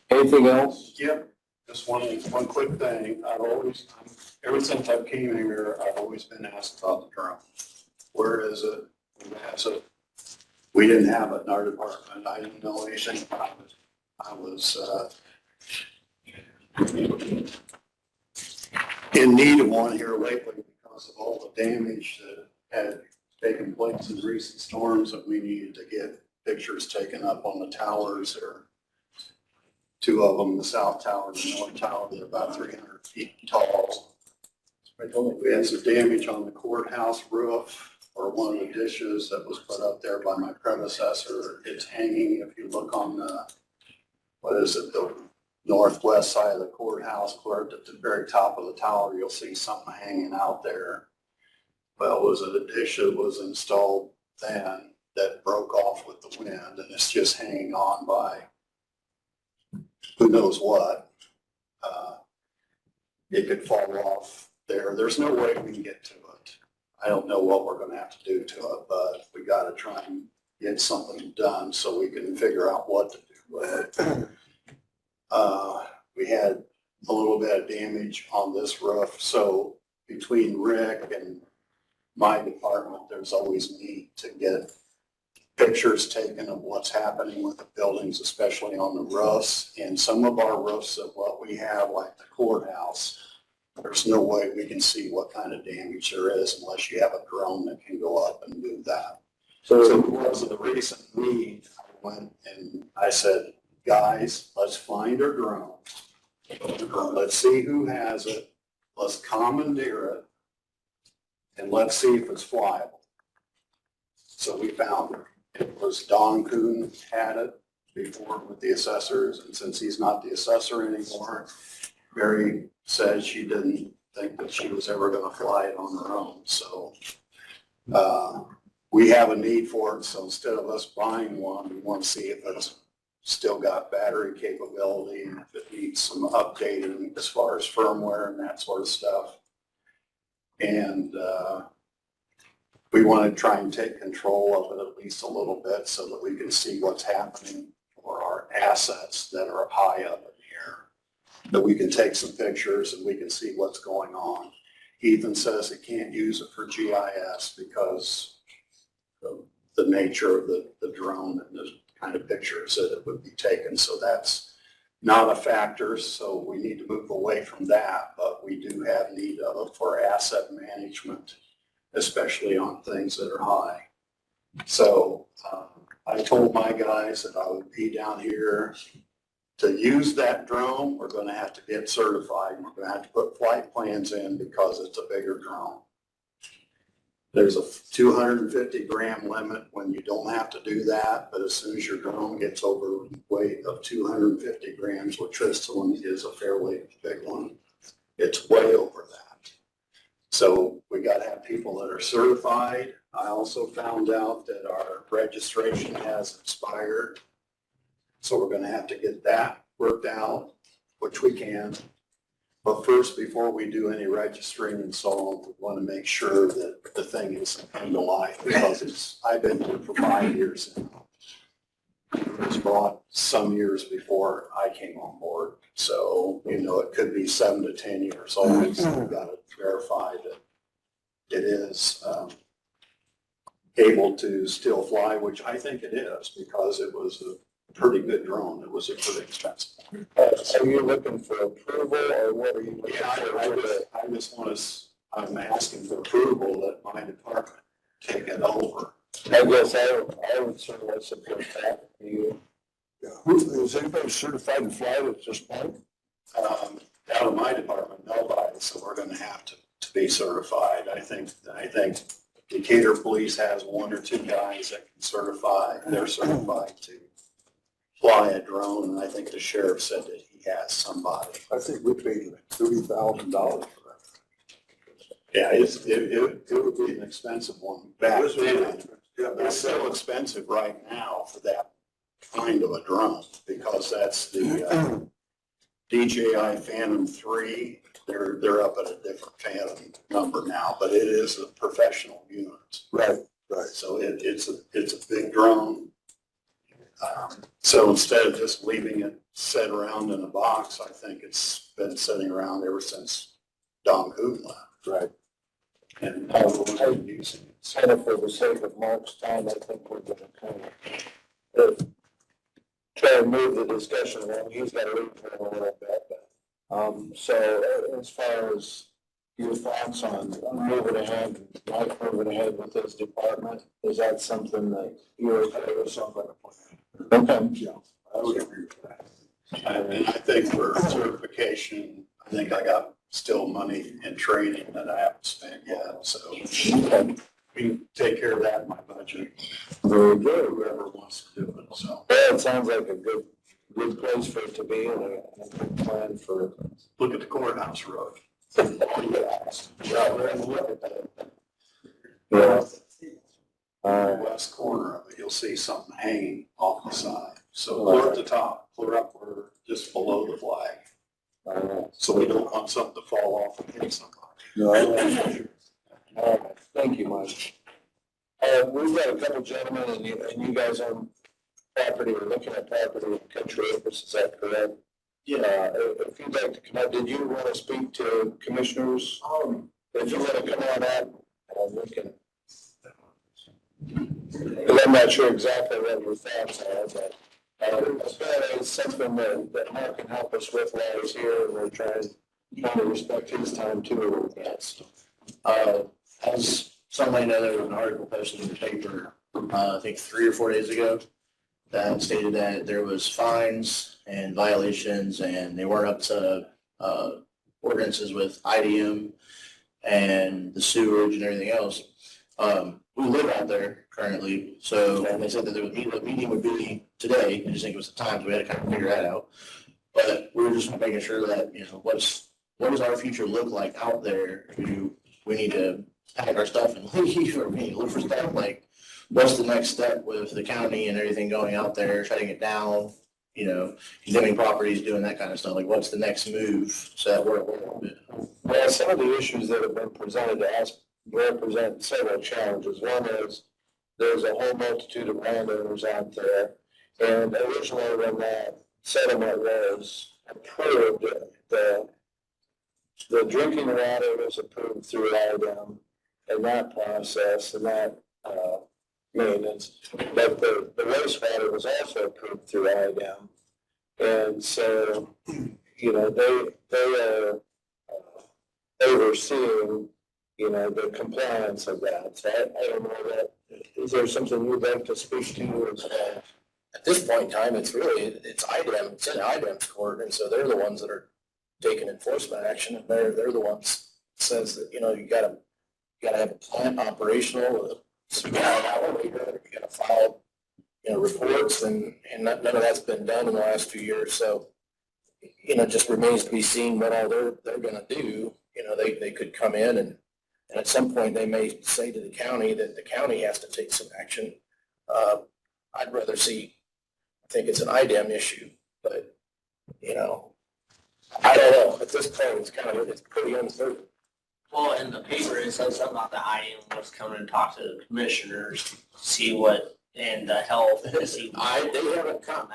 Anything else? Yep. Just one quick thing. Ever since I came here, I've always been asked about the drone. Where is it? Who has it? We didn't have it in our department. I didn't know anything about it. I was, in need of one here lately because of all the damage that had taken place in recent storms, that we needed to get pictures taken up on the towers. There are two of them, the south tower and the north tower. They're about 300 feet tall. We had some damage on the courthouse roof, or one of the dishes that was put up there by my predecessor. It's hanging. If you look on the, the northwest side of the courthouse, clear at the very top of the tower, you'll see something hanging out there. Well, it was a dish that was installed then that broke off with the wind, and it's just hanging on by who knows what. It could fall off there. There's no way we can get to it. I don't know what we're gonna have to do to it, but we gotta try and get something done so we can figure out what to do with it. We had a little bit of damage on this roof, so between Rick and my department, there's always need to get pictures taken of what's happening with the buildings, especially on the roofs. And some of our roofs of what we have, like the courthouse, there's no way we can see what kind of damage there is unless you have a drone that can go up and do that. So because of the recent need, I went and I said, guys, let's find our drone. Let's see who has it. Let's commandeer it. And let's see if it's flyable. So we found her. It was Don Kuhn had it before with the assessors. And since he's not the assessor anymore, Mary said she didn't think that she was ever going to fly it on her own. So we have a need for it. So instead of us buying one, we want to see if it's still got battery capability and if it needs some updating as far as firmware and that sort of stuff. And we want to try and take control of it at least a little bit so that we can see what's happening for our assets that are high up in here. That we can take some pictures and we can see what's going on. Ethan says he can't use it for GIS because of the nature of the drone and the kind of pictures that it would be taken. So that's not a factor. So we need to move away from that, but we do have need of it for asset management, especially on things that are high. So I told my guys that I would be down here to use that drone. We're going to have to get certified. We're going to have to put flight plans in because it's a bigger drone. There's a 250 gram limit when you don't have to do that, but as soon as your drone gets over weight of 250 grams, which this one is a fairly big one, it's way over that. So we got to have people that are certified. I also found out that our registration has expired. So we're going to have to get that worked out, which we can. But first, before we do any registering and so on, we want to make sure that the thing is end of life because I've been here for 5 years now. It was bought some years before I came on board. So, it could be 7 to 10 years old. So we've got to verify that it is able to still fly, which I think it is because it was a pretty good drone. It was a pretty expensive one. Are you looking for approval or what are you looking Yeah, I just want to, I'm asking for approval that my department take it over. I guess I would certainly support that. Is anybody certified to fly at this point? Out of my department, nobody, so we're going to have to be certified. I think Decatur Police has 1 or 2 guys that can certify. They're certified to fly a drone, and I think the sheriff said that he has somebody. I think we paid like $30,000 for that. Yeah, it would be an expensive one back then. It's so expensive right now for that kind of a drone because that's the DJI Phantom 3. They're up at a different Phantom number now, but it is a professional unit. Right. So it's a big drone. So instead of just leaving it set around in a box, I think it's been sitting around ever since Don Hoot left. Right. And no one's been using it. Kind of for the sake of Mark's time, I think we're gonna kind of try and move the discussion along. He's got to leave for a little bit, but, so as far as your thoughts on moving ahead, Mike moving ahead with his department, is that something that you're okay with? Okay. Yeah, I would agree with that. And I think for certification, I think I got still money in training that I haven't spent yet, so we can take care of that in my budget. Very good. Whoever wants to do it, so. Well, it sounds like a good place for it to be and a good plan for. Look at the courthouse road. Yeah. West corner of it, you'll see something hanging off the side. So clear at the top, clear up where, just below the flag. So we don't want something to fall off and hit somebody. All right, thank you, Mike. We've got a couple gentlemen and you guys own property, or looking at property in Country Acres, is that correct? Yeah. If you'd like to come up, did you want to speak to commissioners? If you want to come on up, we can. Because I'm not sure exactly what your thoughts are, but it's something that Mark can help us with while he's here, and we're trying to respect his time too. Yes. As some may know, there was an article posted in the paper, I think 3 or 4 days ago, that stated that there was fines and violations and they weren't up to ordinances with IDM and the sewage and everything else. We live out there currently, so they said that the meeting would be today. I just think it was the time, so we had to kind of figure that out. But we were just making sure that, what does our future look like out there? Do we need to pack our stuff and leave, or we need to look for stuff? Like, what's the next step with the county and everything going out there, shutting it down, condemning properties, doing that kind of stuff? Like, what's the next move? So that we're Well, some of the issues that have been presented to us represent several challenges. One is there's a whole multitude of landowners out there. And originally when that settlement was approved, the drinking water was approved through IDEM and that process and that maintenance. But the wastewater was also approved through IDEM. And so, they are overseeing the compliance of that. So I don't know that, is there something you'd like to speak to as well? At this point in time, it's IDEM, it's in IDEM's court, and so they're the ones that are taking enforcement action, and they're the ones that says that, you gotta have a plant operational, you gotta file, reports, and none of that's been done in the last few years, so, just remains to be seen what all they're gonna do. They could come in and at some point they may say to the county that the county has to take some action. I'd rather see, I think it's an IDEM issue, but, I don't know. At this point, it's pretty uncertain. Well, in the paper, it says something about the IDM was coming and talk to the commissioners, see what, and the health, to see. They haven't come.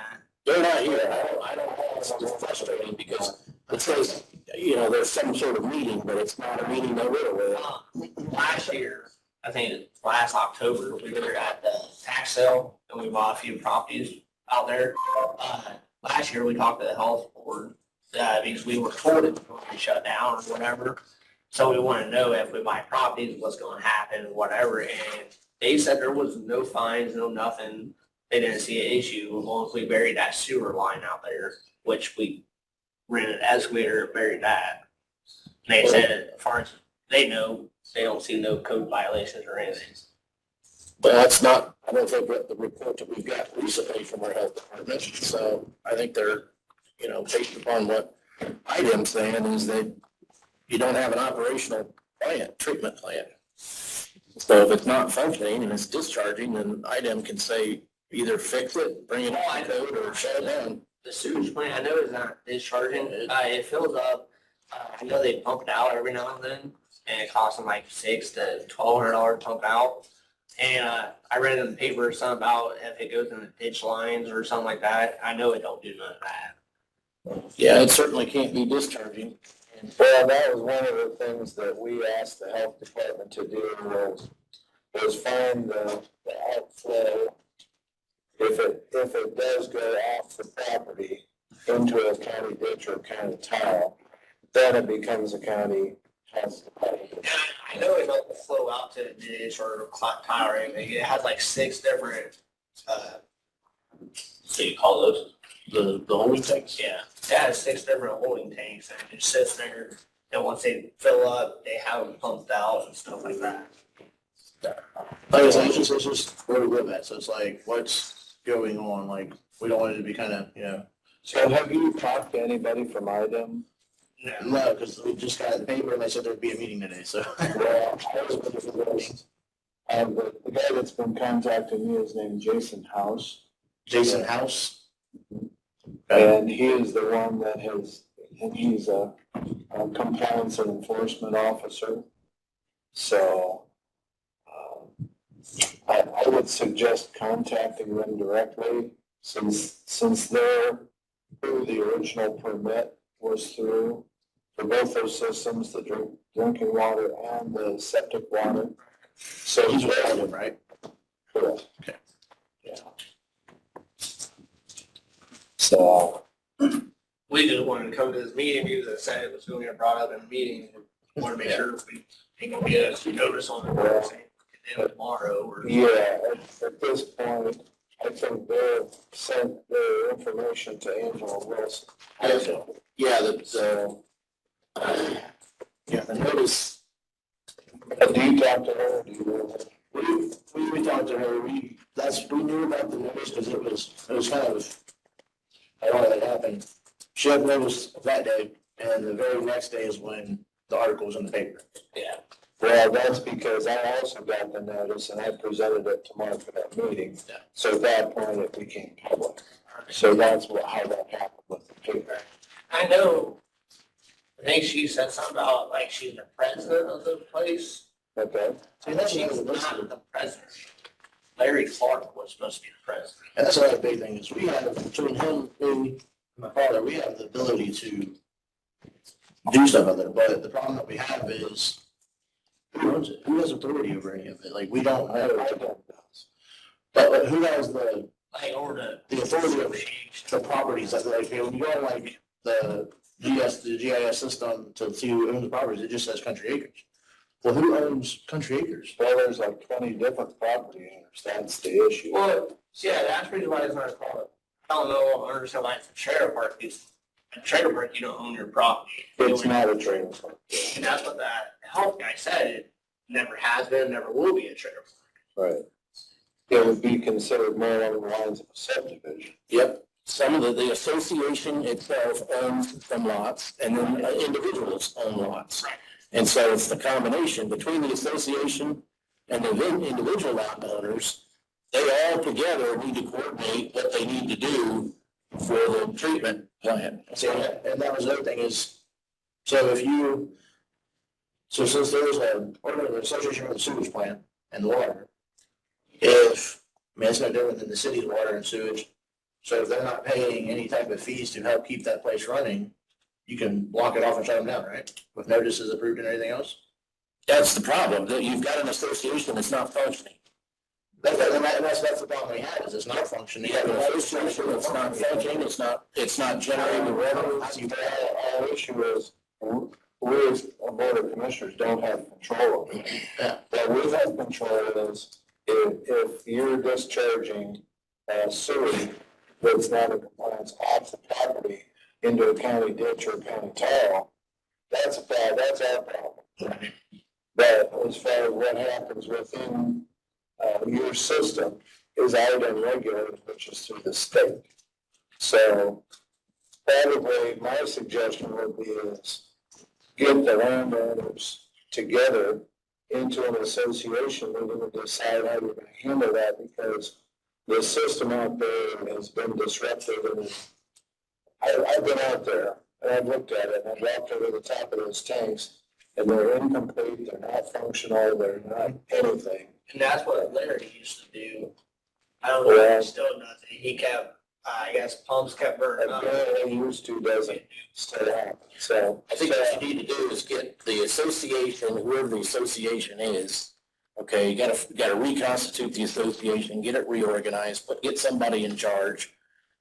They're not here. I don't know. It's just frustrating because it says, there's some sort of meeting, but it's not a meeting they're really with. Last year, I think last October, we were at the tax sale and we bought a few properties out there. Last year, we talked to the health board, because we were told it was going to be shut down or whatever. So we want to know if we buy properties, what's going to happen, whatever. And they said there was no fines, no nothing. They didn't see an issue as long as we buried that sewer line out there, which we rented an excavator, buried that. And they said, as far as they know, they don't see no code violations or anything. But that's not, I don't think the report that we've got recently from our health department. So I think they're, based upon what IDEM's saying is that you don't have an operational treatment plant. So if it's not functioning and it's discharging, then IDEM can say either fix it, bring it up to code, or shut it down. The sewage plant, I know is not discharging. It fills up. I know they pump it out every now and then, and it costs them like $600 to $1,200 to pump out. And I read in the paper something about if it goes in the ditch lines or something like that. I know it don't do none of that. Yeah, it certainly can't be discharging. Well, that was one of the things that we asked the health department to do was find the outflow. If it does go off the property into a county ditch or county tile, then it becomes a county health department. And I know it don't flow out to the ditch or clock tile or anything. It has like 6 different, so you call those? The holding tanks? Yeah, it has 6 different holding tanks and it sits there. And once they fill up, they have them pumped out and stuff like that. Like I said, it's just where we live at, so it's like, what's going on, like, we don't want it to be kind of, you know. So have you talked to anybody from IDEM? No. No, because we just got the paper and they said there'd be a meeting today, so. Well, I was looking for those. The guy that's been contacting me is named Jason House. Jason House? And he is the one that and he's a compliance and enforcement officer. So, I would suggest contacting them directly since they're who the original permit was through for both those systems, the drinking water and the septic water. So He's with right? correct. Okay. Yeah. So, We just wanted to come to this meeting because it said it was going to get brought up in a meeting. We want to make sure we can get a notice on it, saying tomorrow or. yeah, at this point, I think they've sent their information to Angela Wilson. Yeah, So, yeah, the notice, do you talk to her? Do you? we talked to her, we knew about the notice because it was kind of, I don't know how that happened. She had notice that day, and the very next day is when the article was in the paper. Yeah. Well, that's because I also got the notice and I presented it to Mark for that meeting. Yeah. So at that point, it became public. So that's how that happened with the paper. I know, I think she said something about like she's the president of the place. Okay? See, that's She's another not the president. Larry Clark was supposed to be the president. And that's another big thing, is we have, between him, me, and my father, we have the ability to do stuff out there, but the problem that we have is, who owns it? Who has authority over any of it? Like, we don't I have, don't know. but who has the Like, or the authority of the properties, like, when you go on like the GIS system to see who owns the properties, it just says Country Acres. Well, who owns Country Acres? Well, there's like 20 different property owners. That's the issue. Well, yeah, that's the reason why it's not called. I don't know, I understand why it's a trailer park, because a trailer park, you don't own your property. It's not a trailer park. And that's what that health guy said, it never has been, never will be a trailer park. Right. It would be considered more along the lines of a subdivision. Yep. Some of the association itself owns some lots, and then individuals own lots. Right. And so it's the combination between the association and the individual lot owners. They all together need to coordinate what they need to do for the treatment plant. See, and that was the other thing is, so since there's an association with the sewage plant and the water, it's no different than the city's water and sewage. So if they're not paying any type of fees to help keep that place running, you can block it off and shut them down, right? With notices approved and everything else? That's the problem, that you've got an association that's not functioning. That's the problem we have, is it's not functioning. You have an association that's not functioning, it's not generating revenue. Our issue is, we as a board of commissioners don't have control over it. Yeah. What we have control is if you're discharging sewage that's not in compliance off the property into a county ditch or a county tile, that's our problem. But as far as what happens within your system is IDEM regulated, which is through the state. So probably my suggestion would be is get the landowners together into an association, we're going to decide how we're going to handle that, because the system out there has been disrupted. And I've been out there and I've looked at it and I've walked over the top of those tanks and they're incomplete, they're not functional, they're not anything. And that's what Larry used to do. I don't know if he still does it. He kept, I guess pumps kept burning up. Apparently used to doesn't still happen, so. I think what you need to do is get the association, whoever the association is, okay, you gotta reconstitute the association, get it reorganized, but get somebody in charge.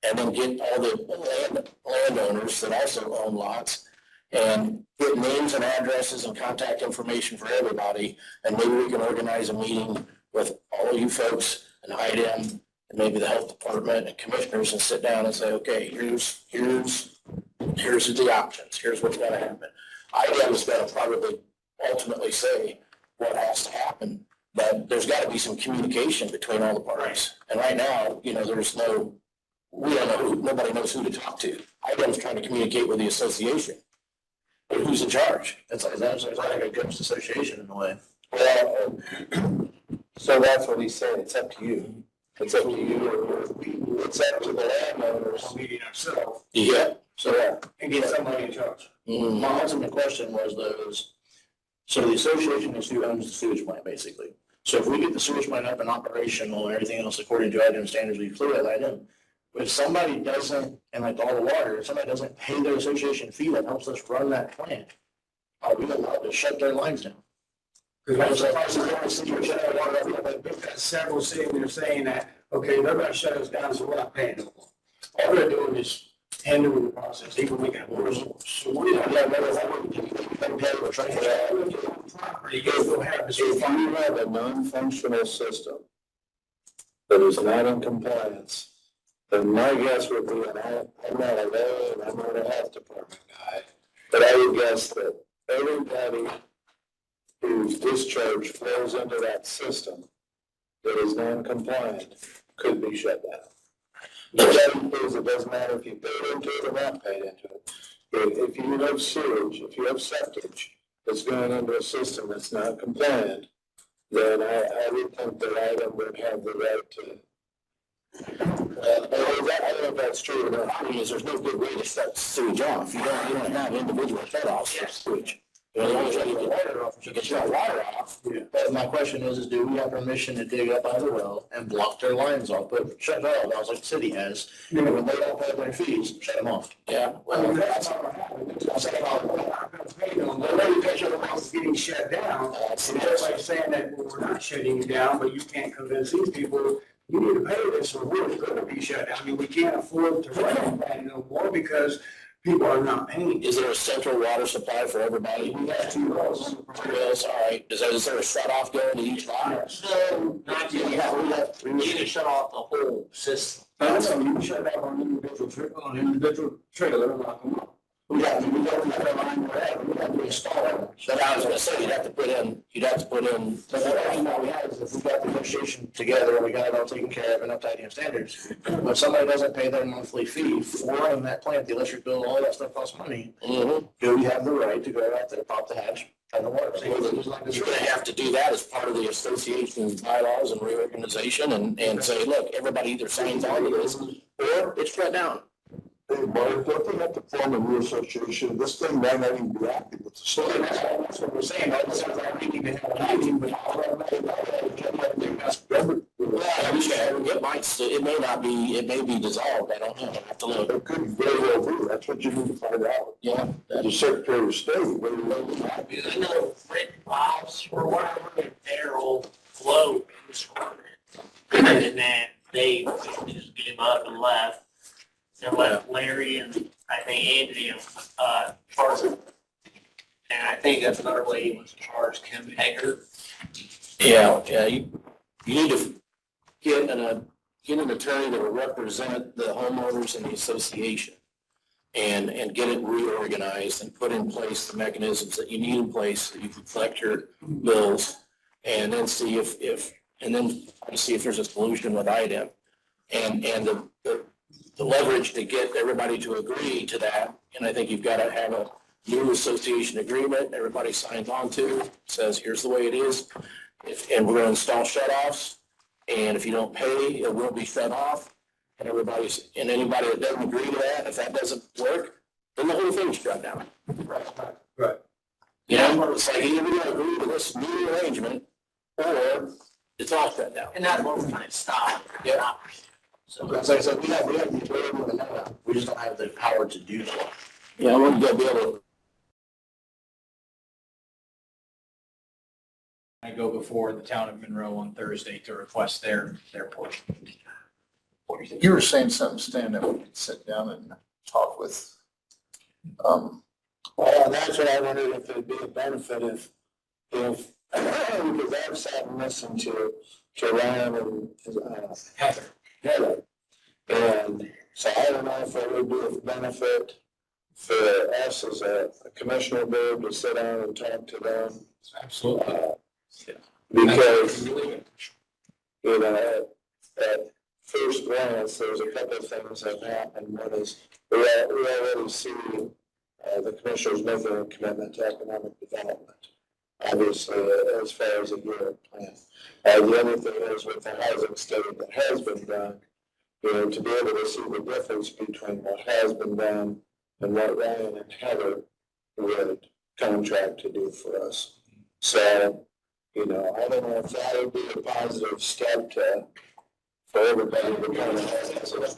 And then get all the landowners that also own lots and get names and addresses and contact information for everybody. And maybe we can organize a meeting with all of you folks and IDEM and maybe the health department and commissioners and sit down and say, okay, here's the options. Here's what's gonna happen. IDEM is gonna probably ultimately say what has to happen, but there's gotta be some communication between all the parties. And right now, we don't know, nobody knows who to talk to. IDEM's trying to communicate with the association. But who's in charge? It's like a ghost association in a way. Well, so that's what he's saying, it's up to you. It's up to you, it's up to the landowners. Meeting ourselves Yeah. So, and get somebody in charge. Mhm. My ultimate question was so the association is who owns the sewage plant, basically. So if we get the sewage plant up and operational and everything else according to IDEM standards, we clear that item. But if somebody doesn't, and like all the water, if somebody doesn't pay their association fee that helps us run that plant, are we allowed to shut their lines down? Because we've got several sitting there saying that, okay, they're gonna shut us down, so we're not paying them. All they're doing is handling the process, even we got more. So we don't have property, you go have this. if you have a non-functional system that is not in compliance, then my guess would be, and I'm not a lawyer, and I'm not a health department guy, but I would guess that everybody whose discharge flows into that system that is non-compliant could be shut down. But that includes, it doesn't matter if you paid into it or not paid into it. If you have sewage, if you have septic that's going into a system that's not compliant, then I would think that IDEM would have the right to. I don't know if that's true or not. The problem is there's no good way to shut sewage off. You don't have individual shut-offs for sewage. The only way you can water off, you can shut water off. But my question is do we have permission to dig up by the well and block their lines off, but shut their valves like the city has? And when they don't pay their fees, shut them off. Yeah, I mean, well, that's all I'm saying. We're not gonna pay them. The way picture the house getting shut down, and everybody's saying that well, we're not shutting you down, but you can't convince these people, you need to pay this or we're gonna be shut down. I mean, we can't afford to run that no more because people are not paying. is there a central water supply for everybody? We have 2 wells. 2 wells, all right. Is there a shut-off going to each lot? So, not yet. You can shut off the whole system. I know, you can shut down on individual trailer and lock them up. We got to line whatever, we got to install it. But I was gonna say, you'd have to put in. But the question that we have is if we got the negotiation together and we got it all taken care of and up to IDEM standards, but somebody doesn't pay their monthly fee for running that plant, the electric bill, all that stuff costs money, do we have the right to go out there, pop the hatch, and the water? You're gonna have to do that as part of the association's bylaws and reorganization and say, look, everybody either signs on to this or it's shut down. Hey, Mark, don't they have to form a new association? This thing might not even be active with the state. That's what we're saying, right? This is like, we need to have a meeting, but It may not be, it may be dissolved, I don't know, I have to look. It could very well be, that's what you need to find out. Yeah. The Secretary of State, whether you know that. I know Rick Bob's or whatever, Daryl Globe in the squadron. And then they just gave up and left. And left Larry and I think Andy and, Charles. And I think that's another lady was Charles Kim Hager. Yeah, you need to get an attorney that will represent the homeowners and the association and get it reorganized and put in place the mechanisms that you need in place so you can collect your bills and then see if there's a solution with IDEM. And the leverage to get everybody to agree to that, and I think you've got to have a new association agreement, everybody signs on to, says, here's the way it is, and we're going to install shut-offs, and if you don't pay, it will be shut off, and anybody that doesn't agree to that, if that doesn't work, then the whole thing's shut down. Right. You know, it's like either we're going to agree to this new arrangement, or It's all shut down. And that's what we're trying to stop. Yeah. So, like I said, we have the ability to know, we just don't have the power to do so. Yeah, I want to be able to. I go before the town of Monroe on Thursday to request their portion. You were saying something, Stan, that we could sit down and talk with, Well, that's what I wondered if it'd be a benefit if, because I've sat and listened to Ryan and, Heather. And so I don't know if it would be a benefit for us as a commissioner board to sit down and talk to them. Absolutely. Because, you know, at first glance, there's a couple of things that happen. One is we already see the commissioners making a commitment to economic development, obviously, as far as a year plan. The other thing is with the housing study that has been done, you know, to be able to see the difference between what has been done and what Ryan and Heather would contract to do for us. So, you know, I don't know if that would be a positive step for everybody to kind of have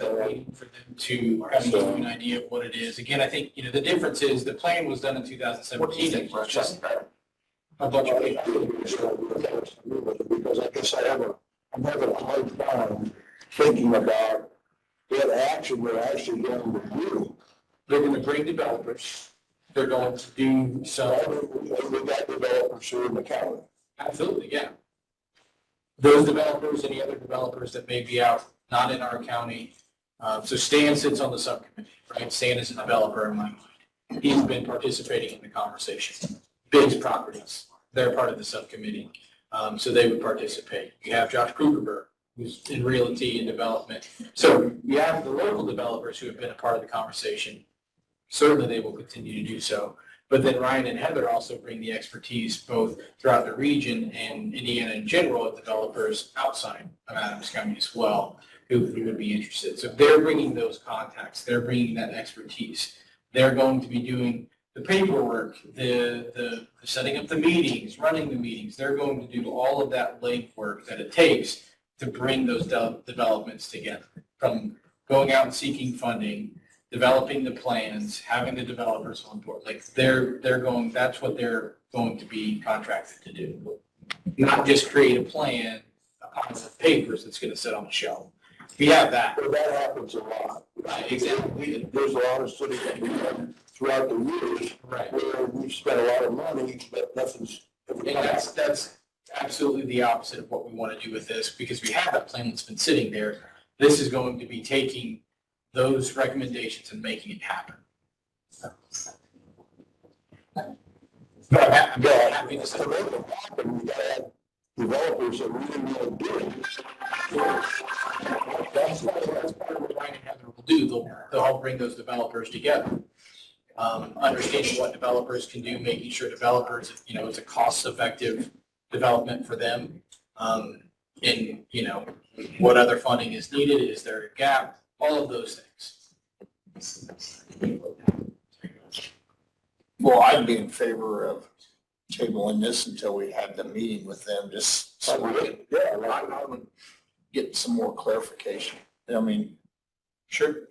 Waiting for them to kind of give you an idea of what it is. Again, I think, the difference is the plan was done in 2017. It was just a bunch of people. because I guess I'm having a hard time thinking about what action we're actually going to do. They're going to bring developers. They're going to do some. We got developers here in the county. Absolutely, yeah. Those developers, any other developers that may be out, not in our county. So Stan sits on the subcommittee, right? Stan is a developer in my mind. He's been participating in the conversation. Biggs Properties, they're part of the subcommittee, so they would participate. You have Josh Krugerberg, who's in realty and development. So you have the local developers who have been a part of the conversation. Certainly they will continue to do so. But then Ryan and Heather also bring the expertise both throughout the region and Indiana in general of developers outside of Adams County as well, who would be interested. So they're bringing those contacts, they're bringing that expertise. They're going to be doing the paperwork, the setting up the meetings, running the meetings. They're going to do all of that legwork that it takes to bring those developments together, from going out and seeking funding, developing the plans, having the developers on board. Like that's what they're going to be contracted to do. Not just create a plan, a pile of papers that's going to sit on the shelf. We have that. But that happens a lot. Right, exactly. There's a lot of cities that we've done throughout the years Right. where we've spent a lot of money, but nothing's. And that's absolutely the opposite of what we want to do with this, because we have that plan that's been sitting there. This is going to be taking those recommendations and making it happen. But I'm happy to say. To make it happen, we gotta have developers that really know do it. That's part of what Ryan and Heather will do. They'll help bring those developers together. Understanding what developers can do, making sure developers, it's a cost-effective development for them. And, what other funding is needed, is there a gap, all of those things. Well, I'd be in favor of tabling this until we have the meeting with them, just so we can, I would get some more clarification. I mean, Sure.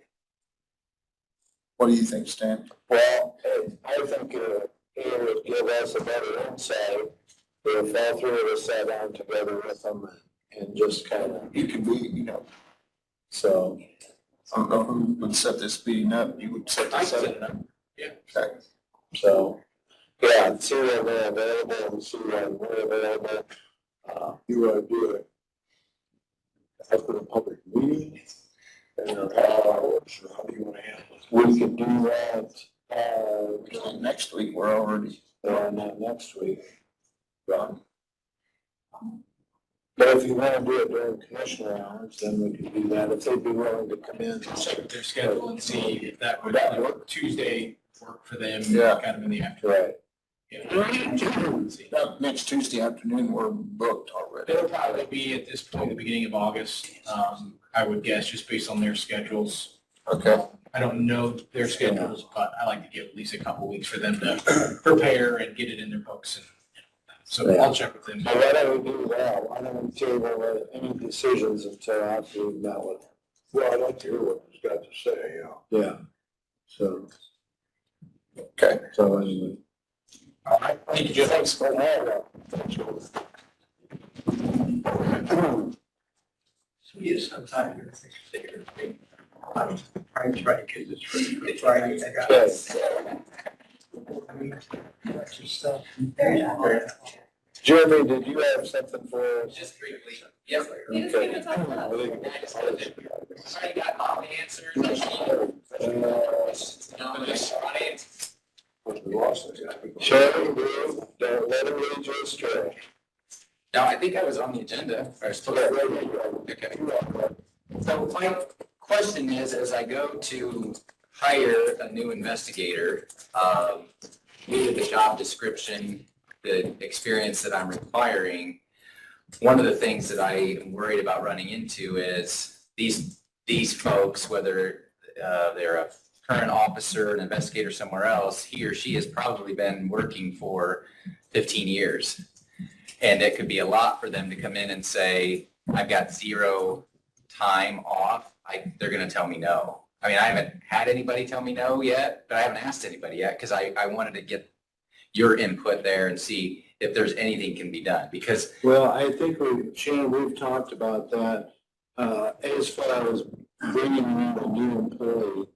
what do you think, Stan? Well, I think it would give us a better insight if all three of us sat down together with them and just kind of, You could be, so. I don't know who would set this meeting up. You would set I this can set up? it up. Yeah. Okay. So, yeah, see when they're available and see when we're available. You want to do it after the public meeting? Or how do you want to handle it? We could do that, Next week, we're already not next week. done. But if you want to do it during commissioner hours, then we could do that, if they'd be willing to come in. Check their schedule and see if that would work. Tuesday work for them, Yeah. kind of in the afternoon. Right. Yeah. Next Tuesday afternoon, we're booked already. It'll probably be at this point, the beginning of August, I would guess, just based on their schedules. Okay. I don't know their schedules, but I like to give at least a couple weeks for them to prepare and get it in their books and So I'll check with them. So why don't we do that? Why don't we table any decisions until after we've met with him? Well, I'd like to hear what he's got to say, yeah. Yeah. So. Okay. So anyway. All right, thank you, Joe. Thanks for that. Thanks, Joe. Yes, sometimes you're thinking, I'm trying because it's Friday, I got it. I mean, that's just stuff. Jeremy, did you have something for us? Just briefly, yes. You just need to talk about I just wanted to- I already got all the answers. Sharon, don't let him lead you astray. No, I think I was on the agenda. I was supposed to. Okay. So my question is, as I go to hire a new investigator, due to the job description, the experience that I'm requiring, one of the things that I am worried about running into is these folks, whether they're a current officer, an investigator somewhere else, he or she has probably been working for 15 years. And it could be a lot for them to come in and say, I've got 0 time off. They're going to tell me no. I mean, I haven't had anybody tell me no yet, but I haven't asked anybody yet because I wanted to get your input there and see if there's anything can be done because. Well, I think Shannon, we've talked about that, as far as bringing in a new employee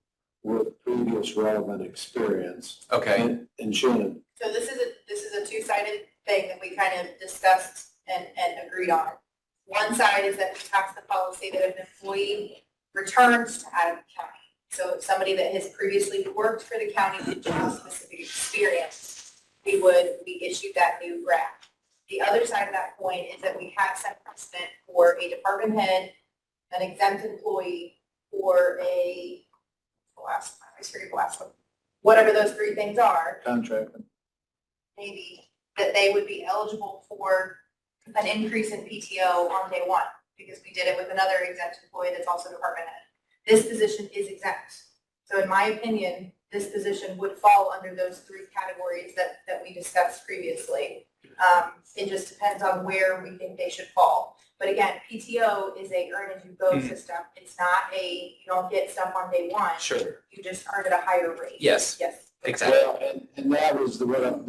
with previous relevant experience. Okay. And Shannon, So this is a two-sided thing that we kind of discussed and agreed on. One side is that we tax the policy that an employee returns to Adams County. So if somebody that has previously worked for the county with job-specific experience, we issued that new graph. The other side of that coin is that we have set precedent for a department head, an exempt employee, or whatever those 3 things are, contract. maybe, that they would be eligible for an increase in PTO on day 1, because we did it with another exempt employee that's also department head. This position is exempt. So in my opinion, this position would fall under those 3 categories that we discussed previously. It just depends on where we think they should fall. But again, PTO is a earn as you go system. It's not you don't get stuff on day 1. Sure. You just earn at a higher rate. Yes. Yes. Exactly. Well, and that was the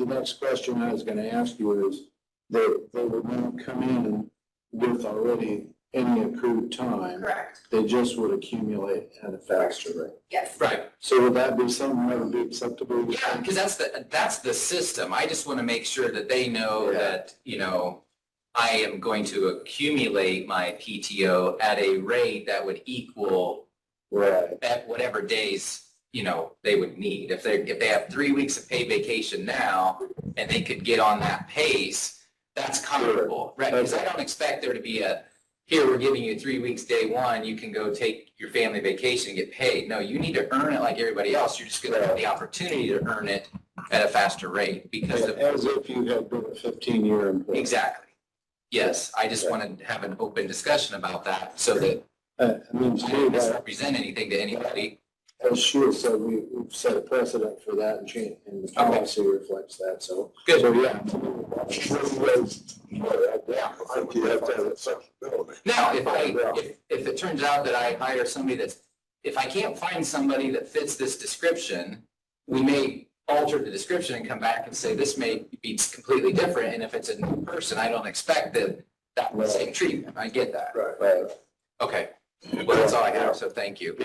next question I was gonna ask you is, they would not come in with already any accrued time. Correct. They just would accumulate at a faster rate. Yes. Right. So would that be something that would be acceptable? Yeah, because that's the system. I just want to make sure that they know Yeah. that, I am going to accumulate my PTO at a rate that would equal Right. at whatever days, they would need. If they have 3 weeks of paid vacation now and they could get on that pace, that's comparable, right? Because I don't expect there to be here, we're giving you 3 weeks, day 1, you can go take your family vacation and get paid. No, you need to earn it like everybody else. You're just going to have the opportunity to earn it at a faster rate because of. As if you had been a 15-year employee. Exactly. Yes, I just wanted to have an open discussion about that so that I mean, I don't misrepresent anything to anybody. as Sheila said, we've set a precedent for that and change, and the policy reflects that, so. Good. So, yeah. Yeah, I think you have to have that flexibility. Now, if it turns out that I hire somebody if I can't find somebody that fits this description, we may alter the description and come back and say, this may be completely different, and if it's a new person, I don't expect that same treatment. I get that. Right. Okay, well, that's all I have, so thank you.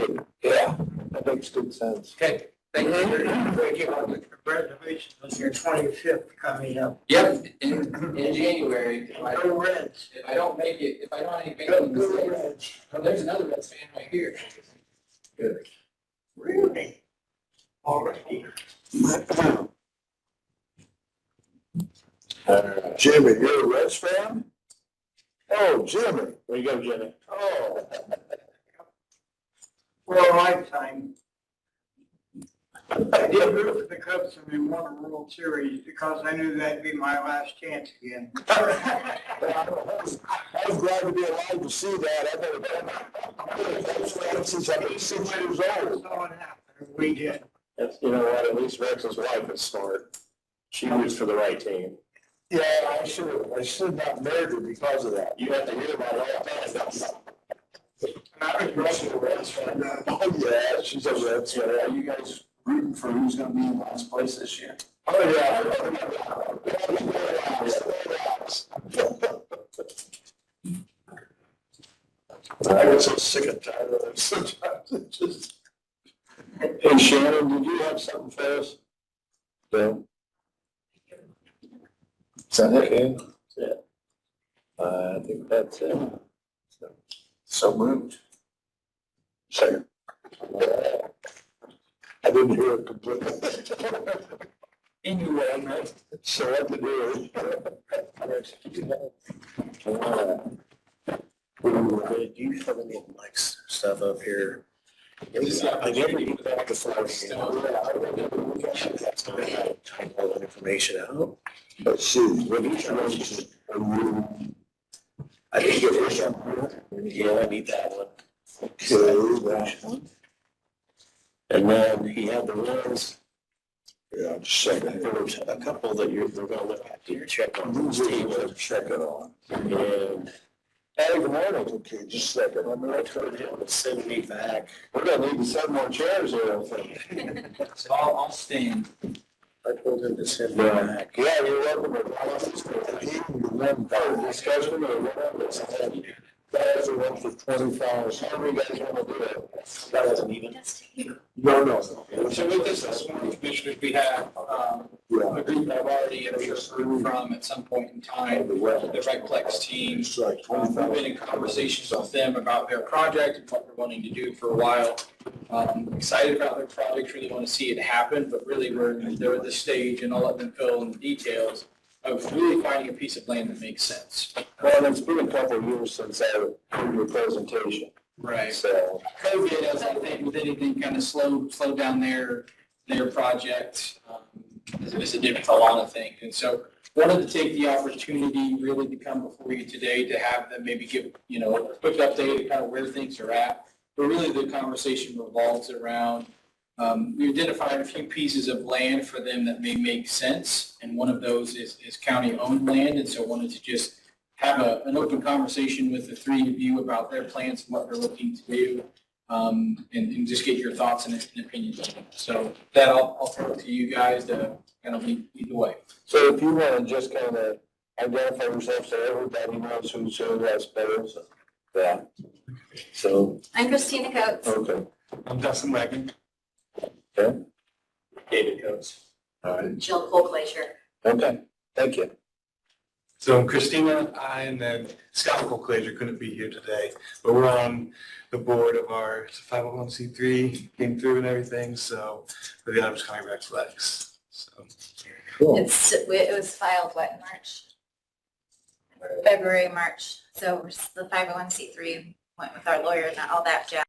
Yeah, that makes good sense. Okay, thank you. Congratulations on your 25th coming up. Yep, in January, if I Go Reds. don't make it, if I don't have any Go big mistakes. Reds. Oh, there's another Reds fan right here. Good. Really? Already. Jimmy, you're a Reds fan? Oh, Jimmy. There you go, Jimmy. Oh. For a lifetime. I did root for the Cubs and we won a World Series because I knew that'd be my last chance again. I was glad to be alive to see that. I've never been a fan since I've been 6 years old. Saw it happen. We did. You know what, at least Rex's wife is smart. She roots for the right team. Yeah, I should not married her because of that. You have to hear about it all the time. I was rushing the Reds fan. Oh, yeah, she's a Reds fan. Are you guys rooting for who's gonna be in last place this year? Oh, yeah. I get so sick and tired of it sometimes. It just. Hey Shannon, did you have something for us? No. Is that okay? Yeah. I think that's it. So moved. Second. I didn't hear it completely. Anyway, man. So what to do? Did you have any like stuff up here? I never even thought the flags. That's gonna have type all that information out. Let's see, what each one is. I think it is. Yeah, I need that one. Okay, that one. And then he had the ones, Yeah, just a second. there was a couple that they're gonna look at, your check on those tables. Check it on. And Hey, good morning. Okay, just a second. I told him to send me back. We're gonna need 7 more chairs here, I think. So I'll stand. I told him to send me back. Yeah, you're welcome. One part of discussion or whatever. That's the one for 25. How many guys wanna do it? That wasn't even. No. So with this morning, commissioners, we have, a group that I've already heard from at some point in time, the Recplex team. It's like We've 25. been in conversations with them about their project and what they're wanting to do for a while. Excited about their project, really want to see it happen, but really they're at the stage, and I'll let them fill in the details of really finding a piece of land that makes sense. Well, it's been a couple of years since I heard your presentation, Right. so. COVID, as I think with anything, kind of slowed down their project. It's a difficult lot of things. And so wanted to take the opportunity really to come before you today to have them maybe give, a quick update of kind of where things are at. But really the conversation revolves around, we identified a few pieces of land for them that may make sense. And one of those is county-owned land. And so wanted to just have an open conversation with the three of you about their plans and what they're looking to do, and just get your thoughts and opinions. So that I'll throw it to you guys to kind of lead the way. So if you want to just kind of identify yourself so everybody knows who's who, I suppose. Yeah. So, I'm Christina Coates. okay. I'm Dustin Wagner. Okay. David Coates. All right. Jill Colclasure. Okay. Thank you. So Christina, I and then Scott Colclasure couldn't be here today, but we're on the board of our 501c3, came through and everything, so we're the Adams County Recplex. So Cool. It was filed, what, in March? February, March. So we're the 501c3 went with our lawyer and all that jazz.